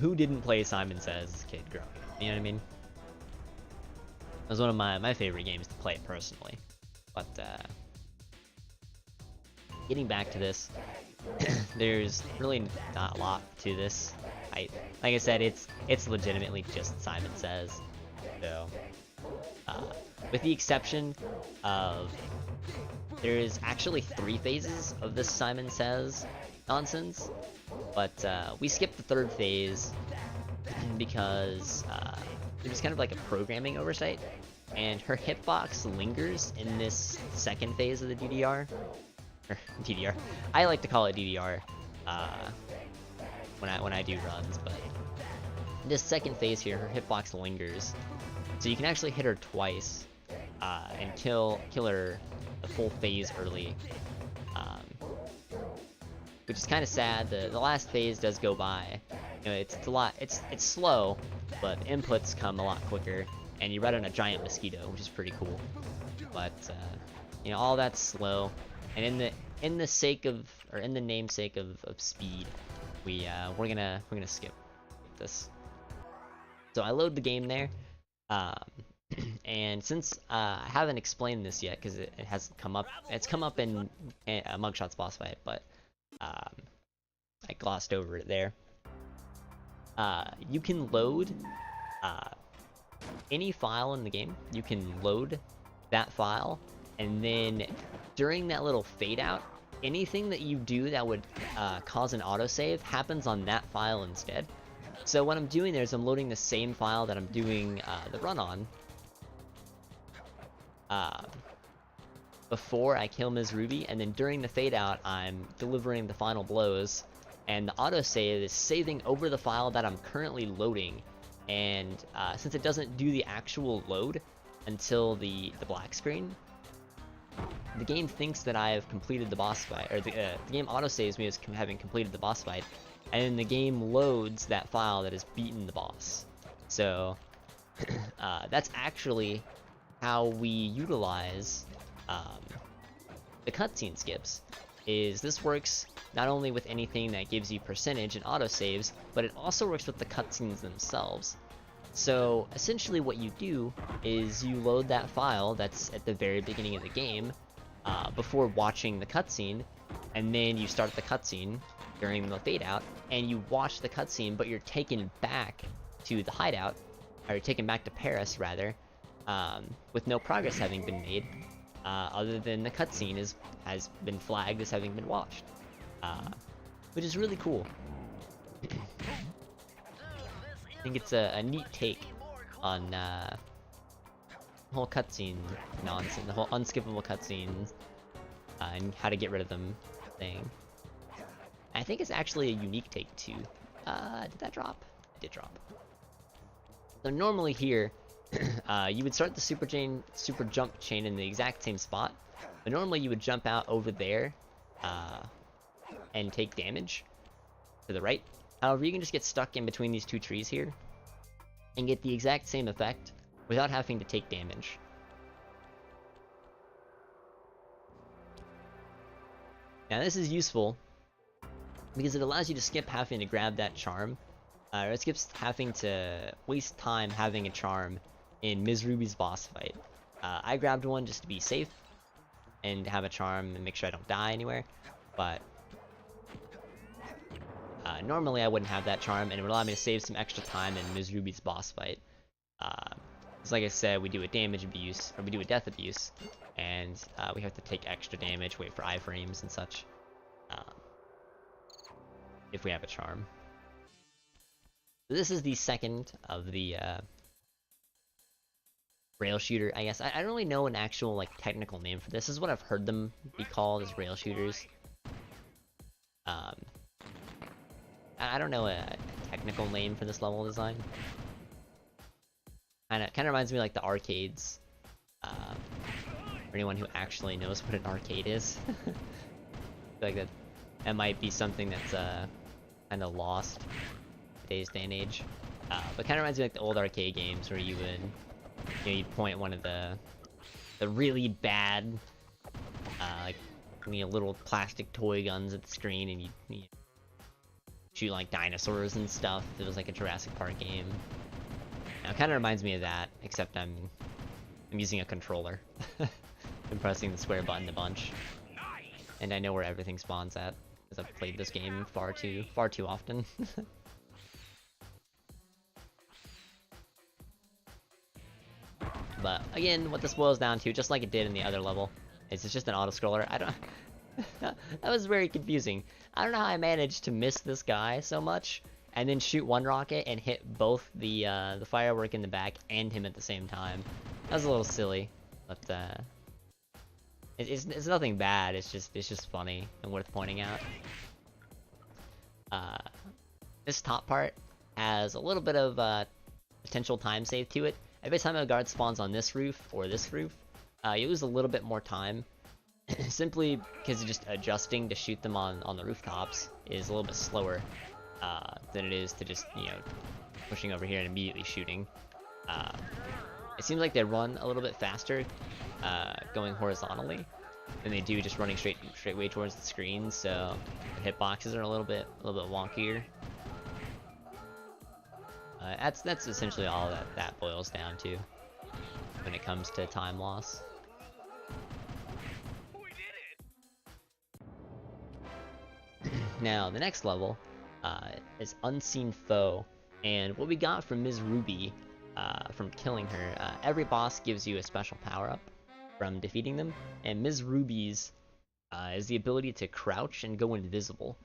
Who didn't play Simon Says as a kid growing up? You know what I mean? It was one of my favorite games to play personally. But, getting back to this, there's really not a lot to this. Like I said, it's legitimately just Simon Says. So, with the exception of there's actually 3 phases of this Simon Says nonsense, but we skipped the 3rd phase because it was kind of like a programming oversight, and her hitbox lingers in this 2nd phase of the DDR. Or DDR. I like to call it DDR. When I do runs, but in this 2nd phase here, her hitbox lingers, so you can actually hit her twice and kill her the full phase early, which is kind of sad. The last phase does go by. It's slow, but inputs come a lot quicker, and you ride on a giant mosquito, which is pretty cool. But you know, all that's slow, and in the sake of, or in the namesake of speed, we're gonna skip this. So I load the game there, and since I haven't explained this yet because it hasn't come up, it's come up in a Mugshot's boss fight, but I glossed over it there. You can load any file in the game. You can load that file, and then during that little fade out, anything that you do that would cause an autosave happens on that file instead. So what I'm doing there is I'm loading the same file that I'm doing the run on before I kill Ms. Ruby, and then during the fade out I'm delivering the final blows, and the autosave is saving over the file that I'm currently loading, and since it doesn't do the actual load until the black screen, the game thinks that I have completed the boss fight, or the game autosaves me as having completed the boss fight, and then the game loads that file that has beaten the boss. So that's actually how we utilize the cutscene skips. Is this works not only with anything that gives you percentage and autosaves, but it also works with the cutscenes themselves. So essentially what you do is you load that file that's at the very beginning of the game before watching the cutscene, and then you start the cutscene during the fade out, and you watch the cutscene, but you're taken back to the hideout, or you're taken back to Paris rather, with no progress having been made, other than the cutscene has been flagged as having been watched, which is really cool. I think it's a neat take on the whole cutscene nonsense, the whole unskippable cutscenes, and how to get rid of them thing. I think it's actually a unique take too. Did that drop? It did drop. So normally here, you would start the super jump chain in the exact same spot, but normally you would jump out over there and take damage to the right. However, you can just get stuck in between these two trees here and get the exact same effect without having to take damage. Now this is useful because it allows you to skip having to grab that charm, or it skips having to waste time having a charm in Ms. Ruby's boss fight. I grabbed one just to be safe and have a charm and make sure I don't die anywhere, but normally I wouldn't have that charm, and it would allow me to save some extra time in Ms. Ruby's boss fight. Because like I said, we do a damage abuse, or we do a death abuse, and we have to take extra damage, wait for iframes and such, if we have a charm. So this is the second of the rail shooter, I guess. I don't really know an actual like technical name for this. This is what I've heard them be called, as rail shooters. I don't know a technical name for this level design. Kind of reminds me of, like, the arcades. For anyone who actually knows what an arcade is. I feel like that might be something that's kind of lost in today's day and age. But kind of reminds me of, like, the old arcade games where you would, you know, you'd point one of the really bad, like, little plastic toy guns at the screen, and you'd shoot like dinosaurs and stuff. It was like a Jurassic Park game. Now, it kind of reminds me of that, except I'm using a controller. I'm pressing the square button a bunch, and I know where everything spawns at, because I've played this game far too often. But again, what this boils down to, just like it did in the other level, is it's just an auto-scroller. I don't. That was very confusing. I don't know how I managed to miss this guy so much, and then shoot one rocket and hit both the firework in the back and him at the same time. That was a little silly, but it's nothing bad. It's just funny and worth pointing out. This top part has a little bit of potential time save to it. Every time a guard spawns on this roof or this roof, you lose a little bit more time. Simply because just adjusting to shoot them on the rooftops is a little bit slower than it is to just, you know, pushing over here and immediately shooting. it seems like they run a little bit faster going horizontally than they do just running straight way towards the screen, so the hitboxes are a little bit wonkier. That's essentially all that boils down to when it comes to time loss. Now the next level is Unseen Foe, and what we got from Ms. Ruby from killing her, every boss gives you a special power-up from defeating them, and Ms. Ruby's is the ability to crouch and go invisible.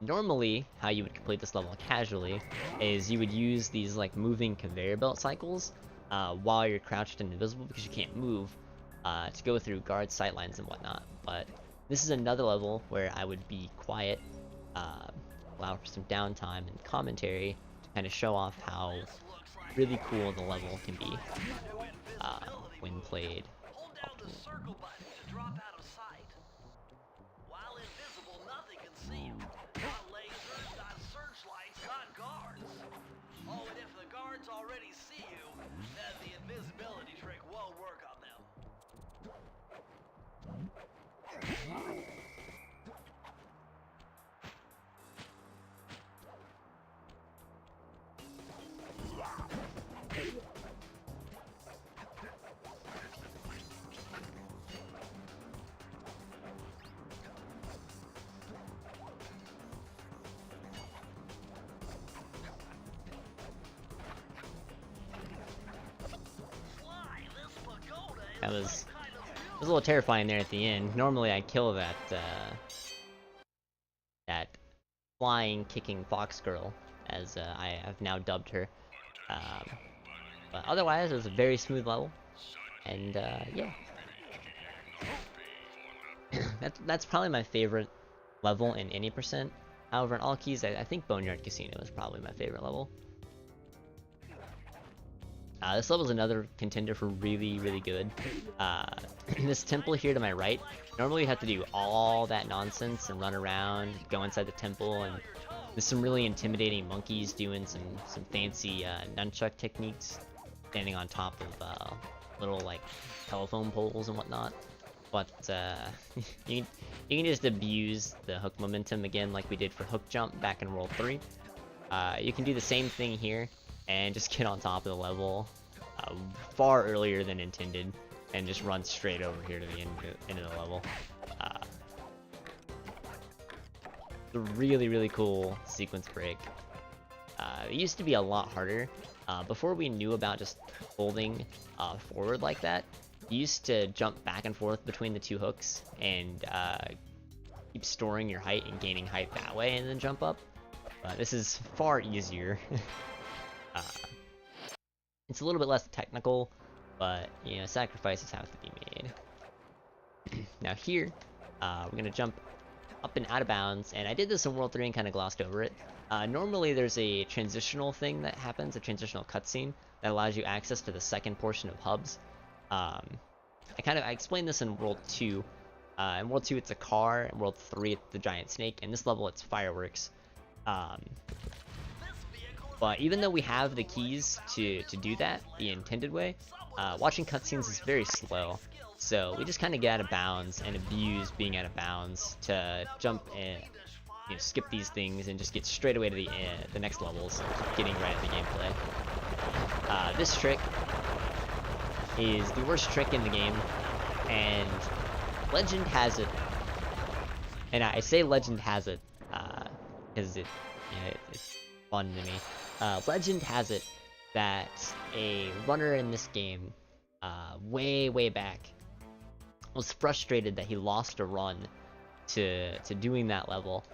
Normally, how you would complete this level casually is you would use these like moving conveyor belt cycles while you're crouched and invisible because you can't move to go through guard sightlines and whatnot. But this is another level where I would be quiet, allow for some downtime and commentary to kind of show off how really cool the level can be when played optimally. Already see you, then the invisibility trick won't work on them. That was a little terrifying there at the end. Normally I'd kill that that flying, kicking fox girl, as I have now dubbed her. But otherwise, it was a very smooth level, and yeah, that's probably my favorite level in any percent. However, in all keys, I think Boneyard Casino is probably my favorite level. This level is another contender for really good. This temple here to my right, normally you have to do all that nonsense and run around, go inside the temple, and there's some really intimidating monkeys doing some fancy nunchuck techniques, standing on top of little like telephone poles and whatnot. But you can just abuse the hook momentum again like we did for hook jump back in World 3. You can do the same thing here and just get on top of the level far earlier than intended and just run straight over here to the end of the level. It's a really cool sequence break. It used to be a lot harder. Before we knew about just holding forward like that, you used to jump back and forth between the two hooks and keep storing your height and gaining height that way and then jump up. This is far easier. It's a little bit less technical, but you know, sacrifices have to be made. Now here, we're gonna jump up and out of bounds, and I did this in World 3 and kind of glossed over it. Normally there's a transitional thing that happens, a transitional cutscene that allows you access to the second portion of hubs. I explained this in World 2. In World 2 it's a car, in World 3 it's the giant snake, in this level it's fireworks. But even though we have the keys to do that the intended way, watching cutscenes is very slow. So we just kind of get out of bounds and abuse being out of bounds to jump and skip these things and just get straight away to the next levels and keep getting right at the gameplay. This trick is the worst trick in the game, and legend has it, and I say legend has it because it's fun to me. Legend has it that a runner in this game, way back, was frustrated that he lost a run to doing that level,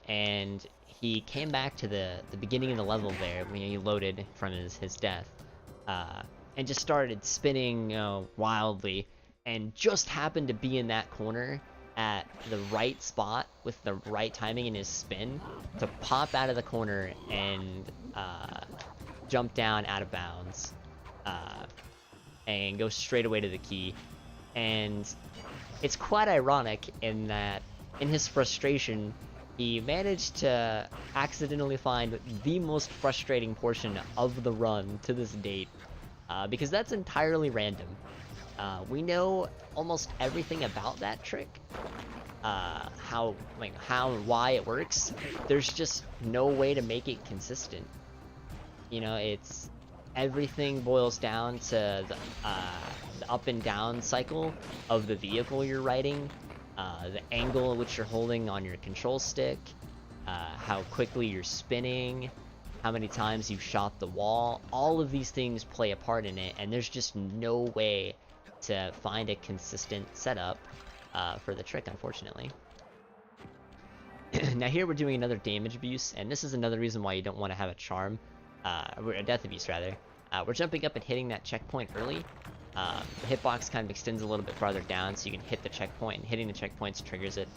and he came back to the beginning of the level there when he loaded from his death, and just started spinning wildly, and just happened to be in that corner at the right spot with the right timing in his spin to pop out of the corner and jump down out of bounds and go straight away to the key. And it's quite ironic in that in his frustration he managed to accidentally find the most frustrating portion of the run to this date, because that's entirely random. We know almost everything about that trick, how and why it works. There's just no way to make it consistent. You know, it's everything boils down to the up and down cycle of the vehicle you're riding, the angle at which you're holding on your control stick, how quickly you're spinning, how many times you've shot the wall. All of these things play a part in it, and there's just no way to find a consistent setup for the trick, unfortunately. Now here we're doing another damage abuse, and this is another reason why you don't want to have a charm, or a death abuse rather. We're jumping up and hitting that checkpoint early. The hitbox kind of extends a little bit farther down, so you can hit the checkpoint, and hitting the checkpoints triggers it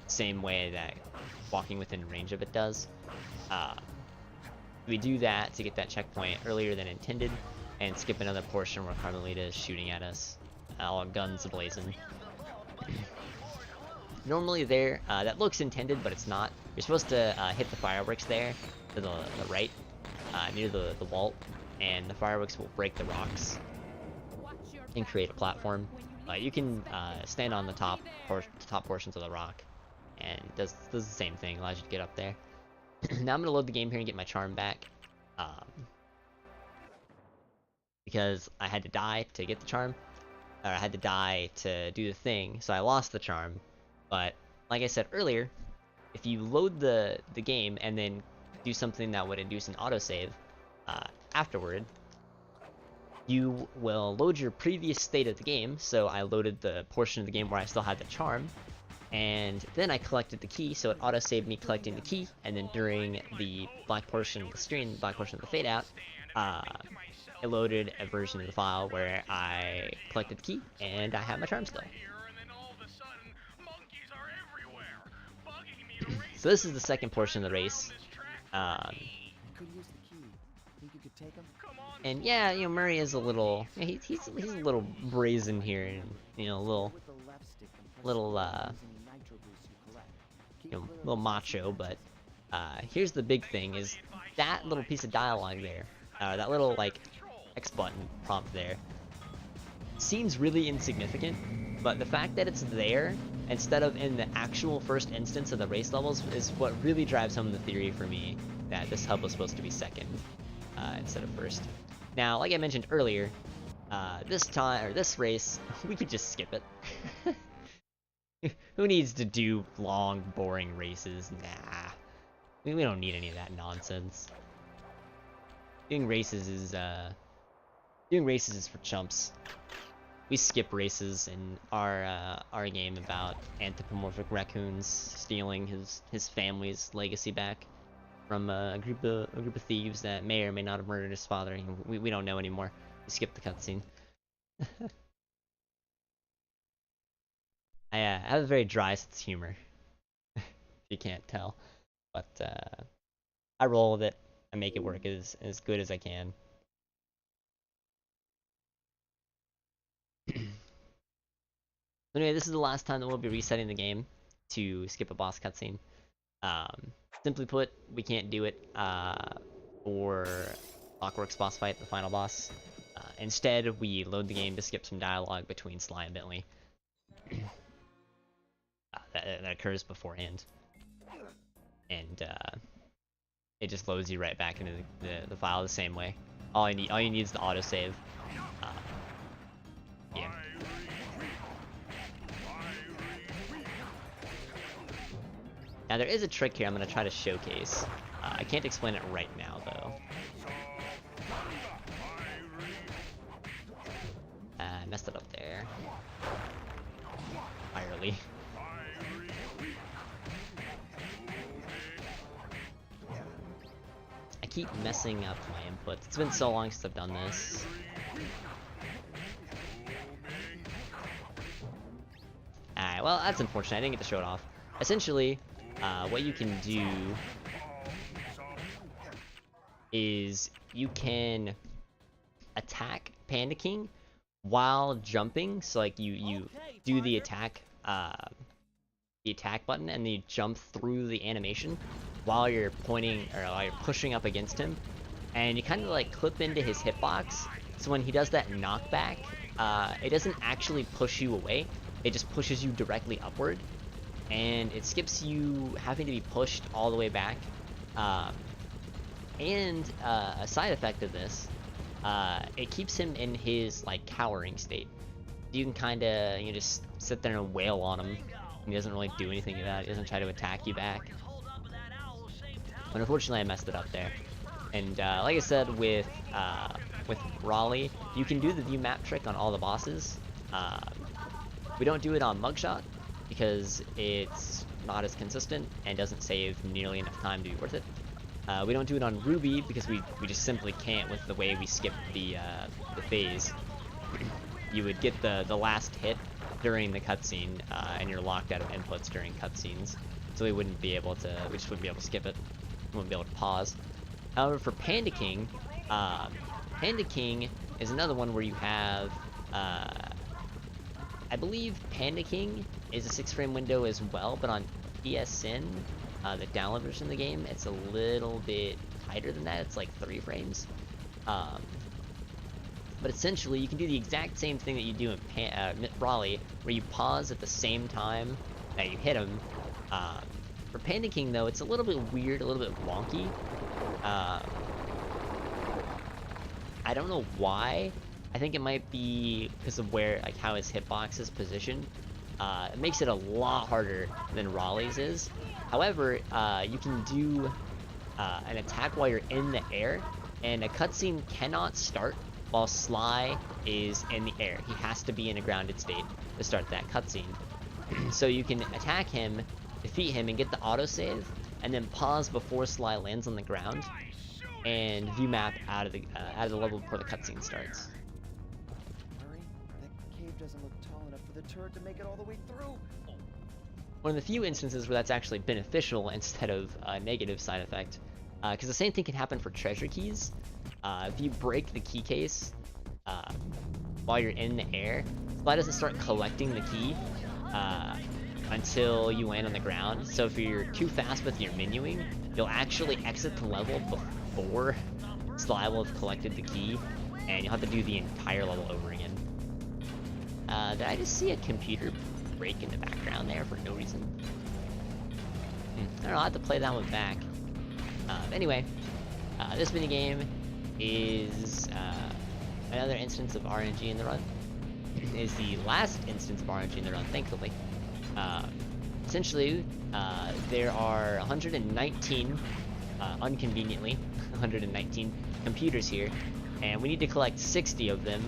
same way that walking within range of it does. We do that to get that checkpoint earlier than intended, and skip another portion where Carmelita is shooting at us, all guns ablazing. Normally there, that looks intended, but it's not. You're supposed to hit the fireworks there, to the right, near the vault, and the fireworks will break the rocks and create a platform. You can stand on the top portions of the rock, and does the same thing, allows you to get up there. Now I'm gonna load the game here and get my charm back, because I had to die to get the charm, or I had to die to do the thing, so I lost the charm. But like I said earlier, if you load the game and then do something that would induce an autosave afterward, you will load your previous state of the game. So I loaded the portion of the game where I still had the charm, and then I collected the key, so it autosaved me collecting the key, and then during the black portion of the screen, the black portion of the fade out, it loaded a version of the file where I collected the key, and I have my charm still. So this is the second portion of the race. And yeah, you know, Murray is a little, he's a little brazen here, and you know, a little macho. But here's the big thing: is that little piece of dialogue there, that little like X button prompt there, seems really insignificant, but the fact that it's there instead of in the actual first instance of the race levels is what really drives home the theory for me that this hub was supposed to be second instead of first. Now, like I mentioned earlier, this race, we could just skip it. Who needs to do long, boring races? Nah. We don't need any of that nonsense. Doing races is for chumps. We skip races in our game about anthropomorphic raccoons stealing his family's legacy back from a group of thieves that may or may not have murdered his father. We don't know anymore. We skip the cutscene. I have a very dry sense of humor, if you can't tell, but I roll with it. I make it work as good as I can. Anyway, this is the last time that we'll be resetting the game to skip a boss cutscene. Simply put, we can't do it for Clockwerk's boss fight, the final boss. Instead, we load the game to skip some dialogue between Sly and Bentley. that occurs beforehand. And it just loads you right back into the file the same way. All you need is the autosave. Yeah. Now there is a trick here I'm going to try to showcase. I can't explain it right now though. I messed it up there. Entirely. I keep messing up my inputs. It's been so long since I've done this. Alright, well that's unfortunate. I didn't get to show it off. Essentially, what you can do is you can attack Panda King while jumping. So like you do the attack the attack button and then you jump through the animation while you're pointing or while you're pushing up against him, and you kind of like clip into his hitbox. So when he does that knockback, it doesn't actually push you away. It just pushes you directly upward, and it skips you having to be pushed all the way back. And a side effect of this, it keeps him in his like cowering state. You can kind of just sit there and wail on him. He doesn't really do anything about it. He doesn't try to attack you back. But unfortunately, I messed it up there. And like I said, with Raleigh, you can do the view map trick on all the bosses. We don't do it on Mugshot because it's not as consistent and doesn't save nearly enough time to be worth it. We don't do it on Ruby because we just simply can't with the way we skip the phase. You would get the last hit during the cutscene, and you're locked out of inputs during cutscenes, so we just wouldn't be able to skip it. We wouldn't be able to pause. However, for Panda King is another one where you have, I believe Panda King is a 6-frame window as well, but on PSN, the download version of the game, it's a little bit tighter than that. It's like 3 frames. But essentially, you can do the exact same thing that you do in Raleigh, where you pause at the same time that you hit him. For Panda King, though, it's a little bit weird, a little bit wonky. I don't know why. I think it might be because of how his hitbox is positioned. It makes it a lot harder than Raleigh's is. However, you can do an attack while you're in the air, and a cutscene cannot start while Sly is in the air. He has to be in a grounded state to start that cutscene. So you can attack him, defeat him, and get the autosave, and then pause before Sly lands on the ground, and view map out of the level before the cutscene starts. Hurry, that cave doesn't look tall enough for the turret to make it all the way through. One of the few instances where that's actually beneficial instead of a negative side effect, because the same thing can happen for treasure keys. If you break the key case while you're in the air, Sly doesn't start collecting the key until you land on the ground. So if you're too fast with your menuing, you'll actually exit the level before Sly will have collected the key, and you'll have to do the entire level over again. Did I just see a computer break in the background there for no reason? I don't know, I'll have to play that one back. Anyway, this minigame is another instance of RNG in the run. Is the last instance of RNG in the run, thankfully. Essentially, there are 119, unconveniently, 119 computers here, and we need to collect 60 of them,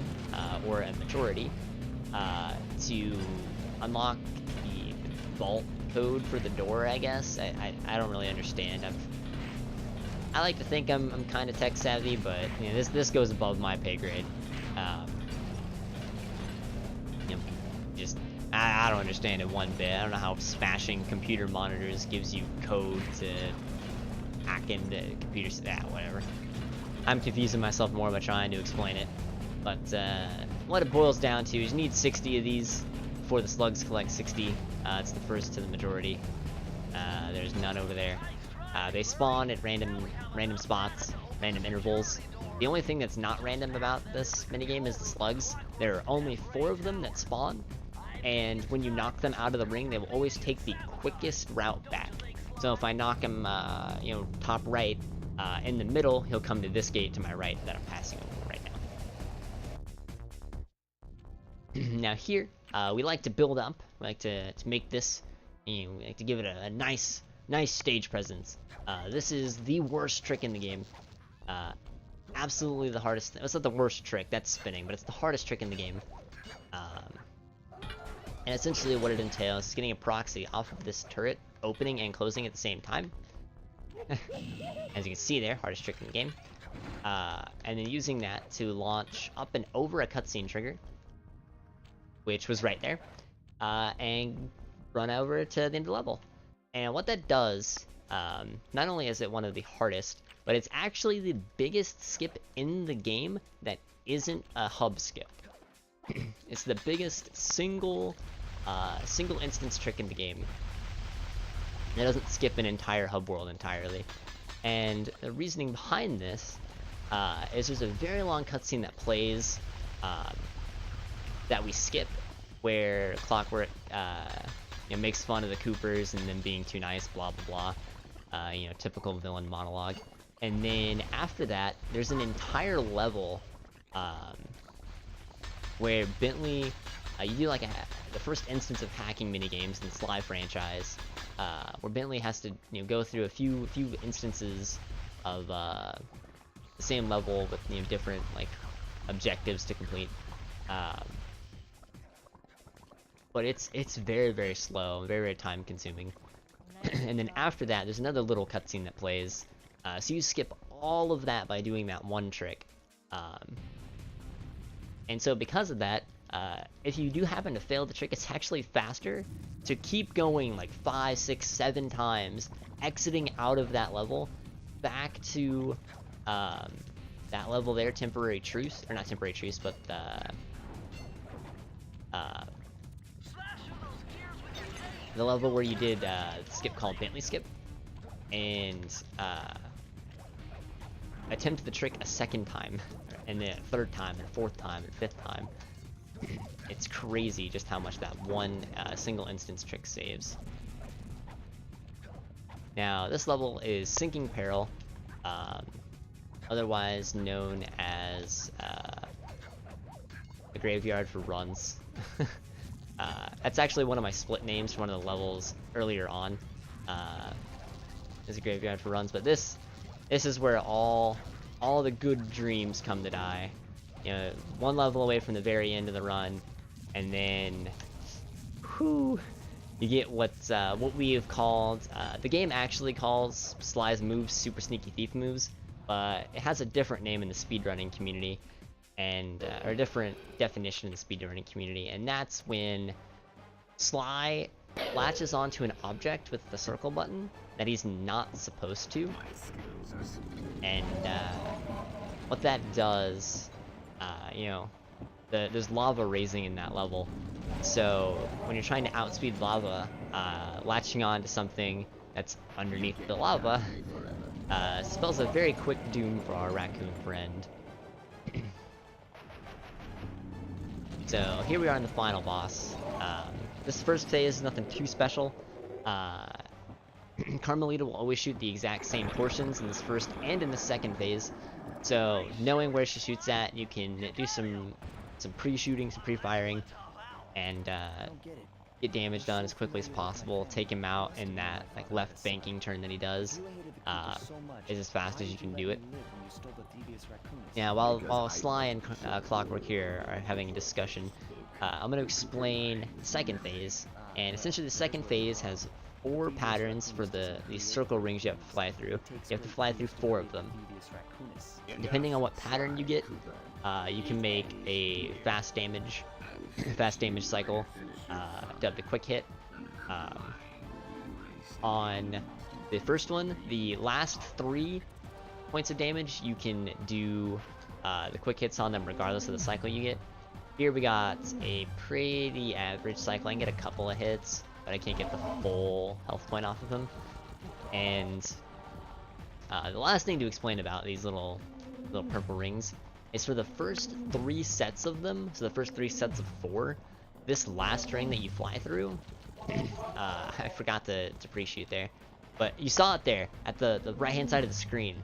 or a majority, to unlock the vault code for the door, I guess. I don't really understand. I like to think I'm kind of tech savvy, but this goes above my pay grade. I don't understand it one bit. I don't know how smashing computer monitors gives you code to hack into computers. Whatever. I'm confusing myself more by trying to explain it. But what it boils down to is you need 60 of these before the slugs collect 60. It's the first to the majority. There's none over there. They spawn at random spots, random intervals. The only thing that's not random about this minigame is the slugs. There are only 4 of them that spawn, and when you knock them out of the ring, they will always take the quickest route back. So if I knock him, top right, in the middle, he'll come to this gate to my right that I'm passing over right now. Now here, we like to build up. We like to make this, we like to give it a nice stage presence. This is the worst trick in the game. Absolutely the hardest thing. It's not the worst trick, that's spinning, but it's the hardest trick in the game. And essentially what it entails is getting a proxy off of this turret, opening and closing at the same time. As you can see there, hardest trick in the game. And then using that to launch up and over a cutscene trigger, which was right there, and run over to the end of the level. And what that does, not only is it one of the hardest, but it's actually the biggest skip in the game that isn't a hub skip. It's the biggest single instance trick in the game. It doesn't skip an entire hub world entirely. And the reasoning behind this is there's a very long cutscene that plays that we skip, where Clockwerk makes fun of the Coopers and them being too nice, blah blah blah. Typical villain monologue. And then after that, there's an entire level where Bentley, you do like the first instance of hacking minigames in the Sly franchise, where Bentley has to go through a few instances of the same level with different like objectives to complete. But it's very, very slow, very, very time consuming. And then after that, there's another little cutscene that plays. So you skip all of that by doing that one trick. And so because of that, if you do happen to fail the trick, it's actually faster to keep going like 5, 6, 7 times, exiting out of that level, back to that level there, temporary truce, or not temporary truce, but the level where you did the skip called Bentley Skip, and attempt the trick a second time, and then a third time, and a fourth time, and fifth time. It's crazy just how much that one single instance trick saves. Now, this level is Sinking Peril, otherwise known as the Graveyard for Runs. That's actually one of my split names for one of the levels earlier on. Is a Graveyard for Runs, but this is where all the good dreams come to die. One level away from the very end of the run, and then, whew, you get what we have called, the game actually calls Sly's moves Super Sneaky Thief moves, but it has a different name in the speedrunning community, and or a different definition in the speedrunning community, and that's when Sly latches onto an object with the circle button that he's not supposed to, and what that does, there's lava raising in that level, so when you're trying to outspeed lava, latching on to something that's underneath the lava spells a very quick doom for our raccoon friend. So here we are in the final boss. This first phase is nothing too special. Carmelita will always shoot the exact same portions in this first and in the second phase. So knowing where she shoots at, you can do some pre-shooting, some pre-firing, and get damage done as quickly as possible. Take him out in that like left banking turn that he does. Is as fast as you can do it. Yeah, while Sly and Clockwerk here are having a discussion, I'm going to explain the second phase. And essentially the second phase has 4 patterns for these circle rings you have to fly through. You have to fly through 4 of them. Depending on what pattern you get, you can make a fast damage cycle, dubbed a quick hit. On the first one, the last 3 points of damage, you can do the quick hits on them regardless of the cycle you get. Here we got a pretty average cycle. I can get a couple of hits, but I can't get the full health point off of them. And the last thing to explain about these little purple rings is for the first 3 sets of them, so the first 3 sets of 4, this last ring that you fly through, I forgot to pre-shoot there, but you saw it there at the right hand side of the screen.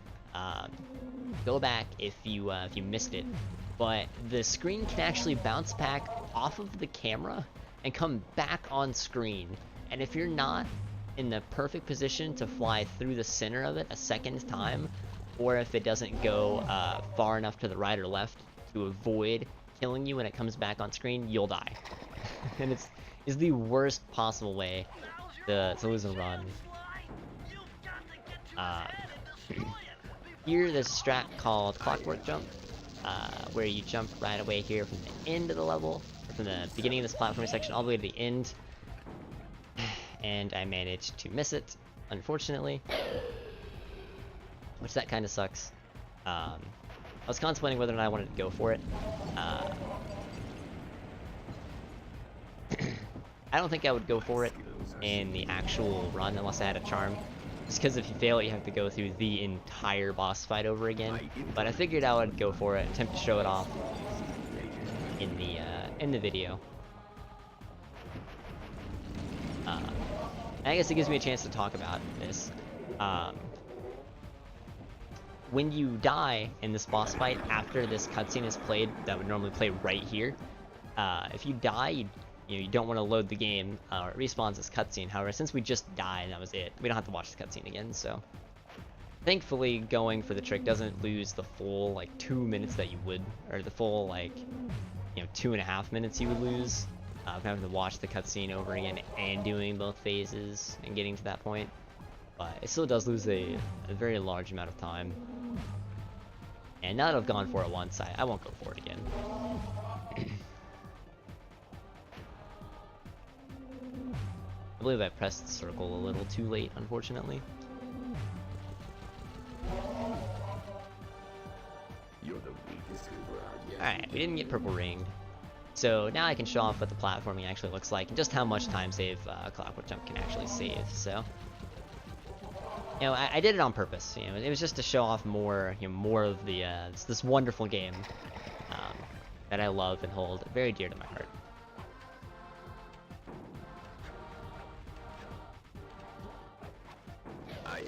Go back if you missed it, but the screen can actually bounce back off of the camera and come back on screen, and if you're not in the perfect position to fly through the center of it a second time, or if it doesn't go far enough to the right or left to avoid killing you when it comes back on screen, you'll die. And it's the worst possible way to lose a run. Here there's a strat called Clockwerk Jump, where you jump right away here from the end of the level, or from the beginning of this platforming section all the way to the end. And I managed to miss it, unfortunately. Which that kind of sucks. I was contemplating whether or not I wanted to go for it. I don't think I would go for it, in the actual run unless I had a charm. Just because if you fail it, you have to go through the entire boss fight over again. But I figured I would go for it, attempt to show it off in the video. I guess it gives me a chance to talk about this. When you die in this boss fight after this cutscene is played, that would normally play right here. If you die, you don't want to load the game, or it respawns this cutscene. However, since we just died and that was it, we don't have to watch the cutscene again. So, thankfully, going for the trick doesn't lose the full like 2 minutes that you would, or the full like 2.5 minutes you would lose of having to watch the cutscene over again and doing both phases and getting to that point. But it still does lose a very large amount of time. And now that I've gone for it once, I won't go for it again. I believe I pressed circle a little too late, unfortunately. Alright, we didn't get purple ringed. So now I can show off what the platforming actually looks like and just how much time save Clockwerk Jump can actually save. So, I did it on purpose. It was just to show off more, more of the this wonderful game that I love and hold very dear to my heart. I am.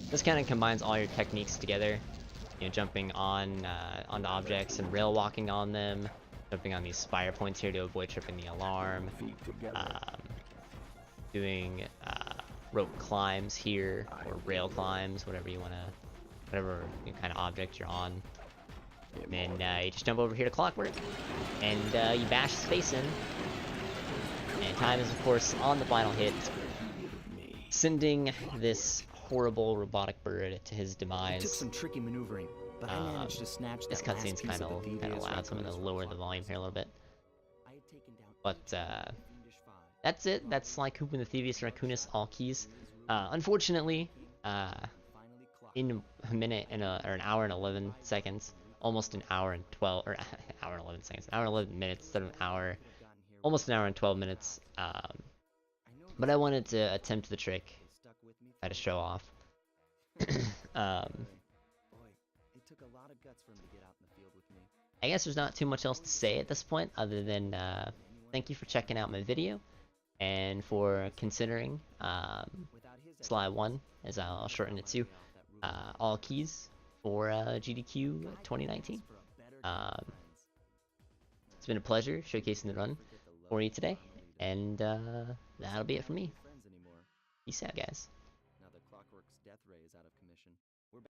This kind of combines all your techniques together. Jumping on onto objects and rail walking on them, jumping on these spire points here to avoid tripping the alarm, doing rope climbs here or rail climbs, whatever kind of object you're on. And then you just jump over here to Clockwerk, and you bash his face in. And time is of course on the final hit, sending this horrible robotic bird to his demise. It took some tricky maneuvering, but I managed to snatch that This cutscene's kind of loud, so I'm gonna lower the volume here a little bit. But that's it. That's Sly Cooper and the Thievius Raccoonus, all keys. Unfortunately, in a minute and or an hour and 11 seconds, almost an hour and 12 or an hour and 11 seconds, an hour and 11 minutes instead of an hour, almost an hour and 12 minutes. But I wanted to attempt the trick. To show off. I guess there's not too much else to say at this point other than thank you for checking out my video and for considering Sly 1, as I'll shorten it to, all keys for GDQ 2019. It's been a pleasure showcasing the run for you today, and that'll be it for me. Peace out, guys. Now that Clockwerk's death ray is out of control.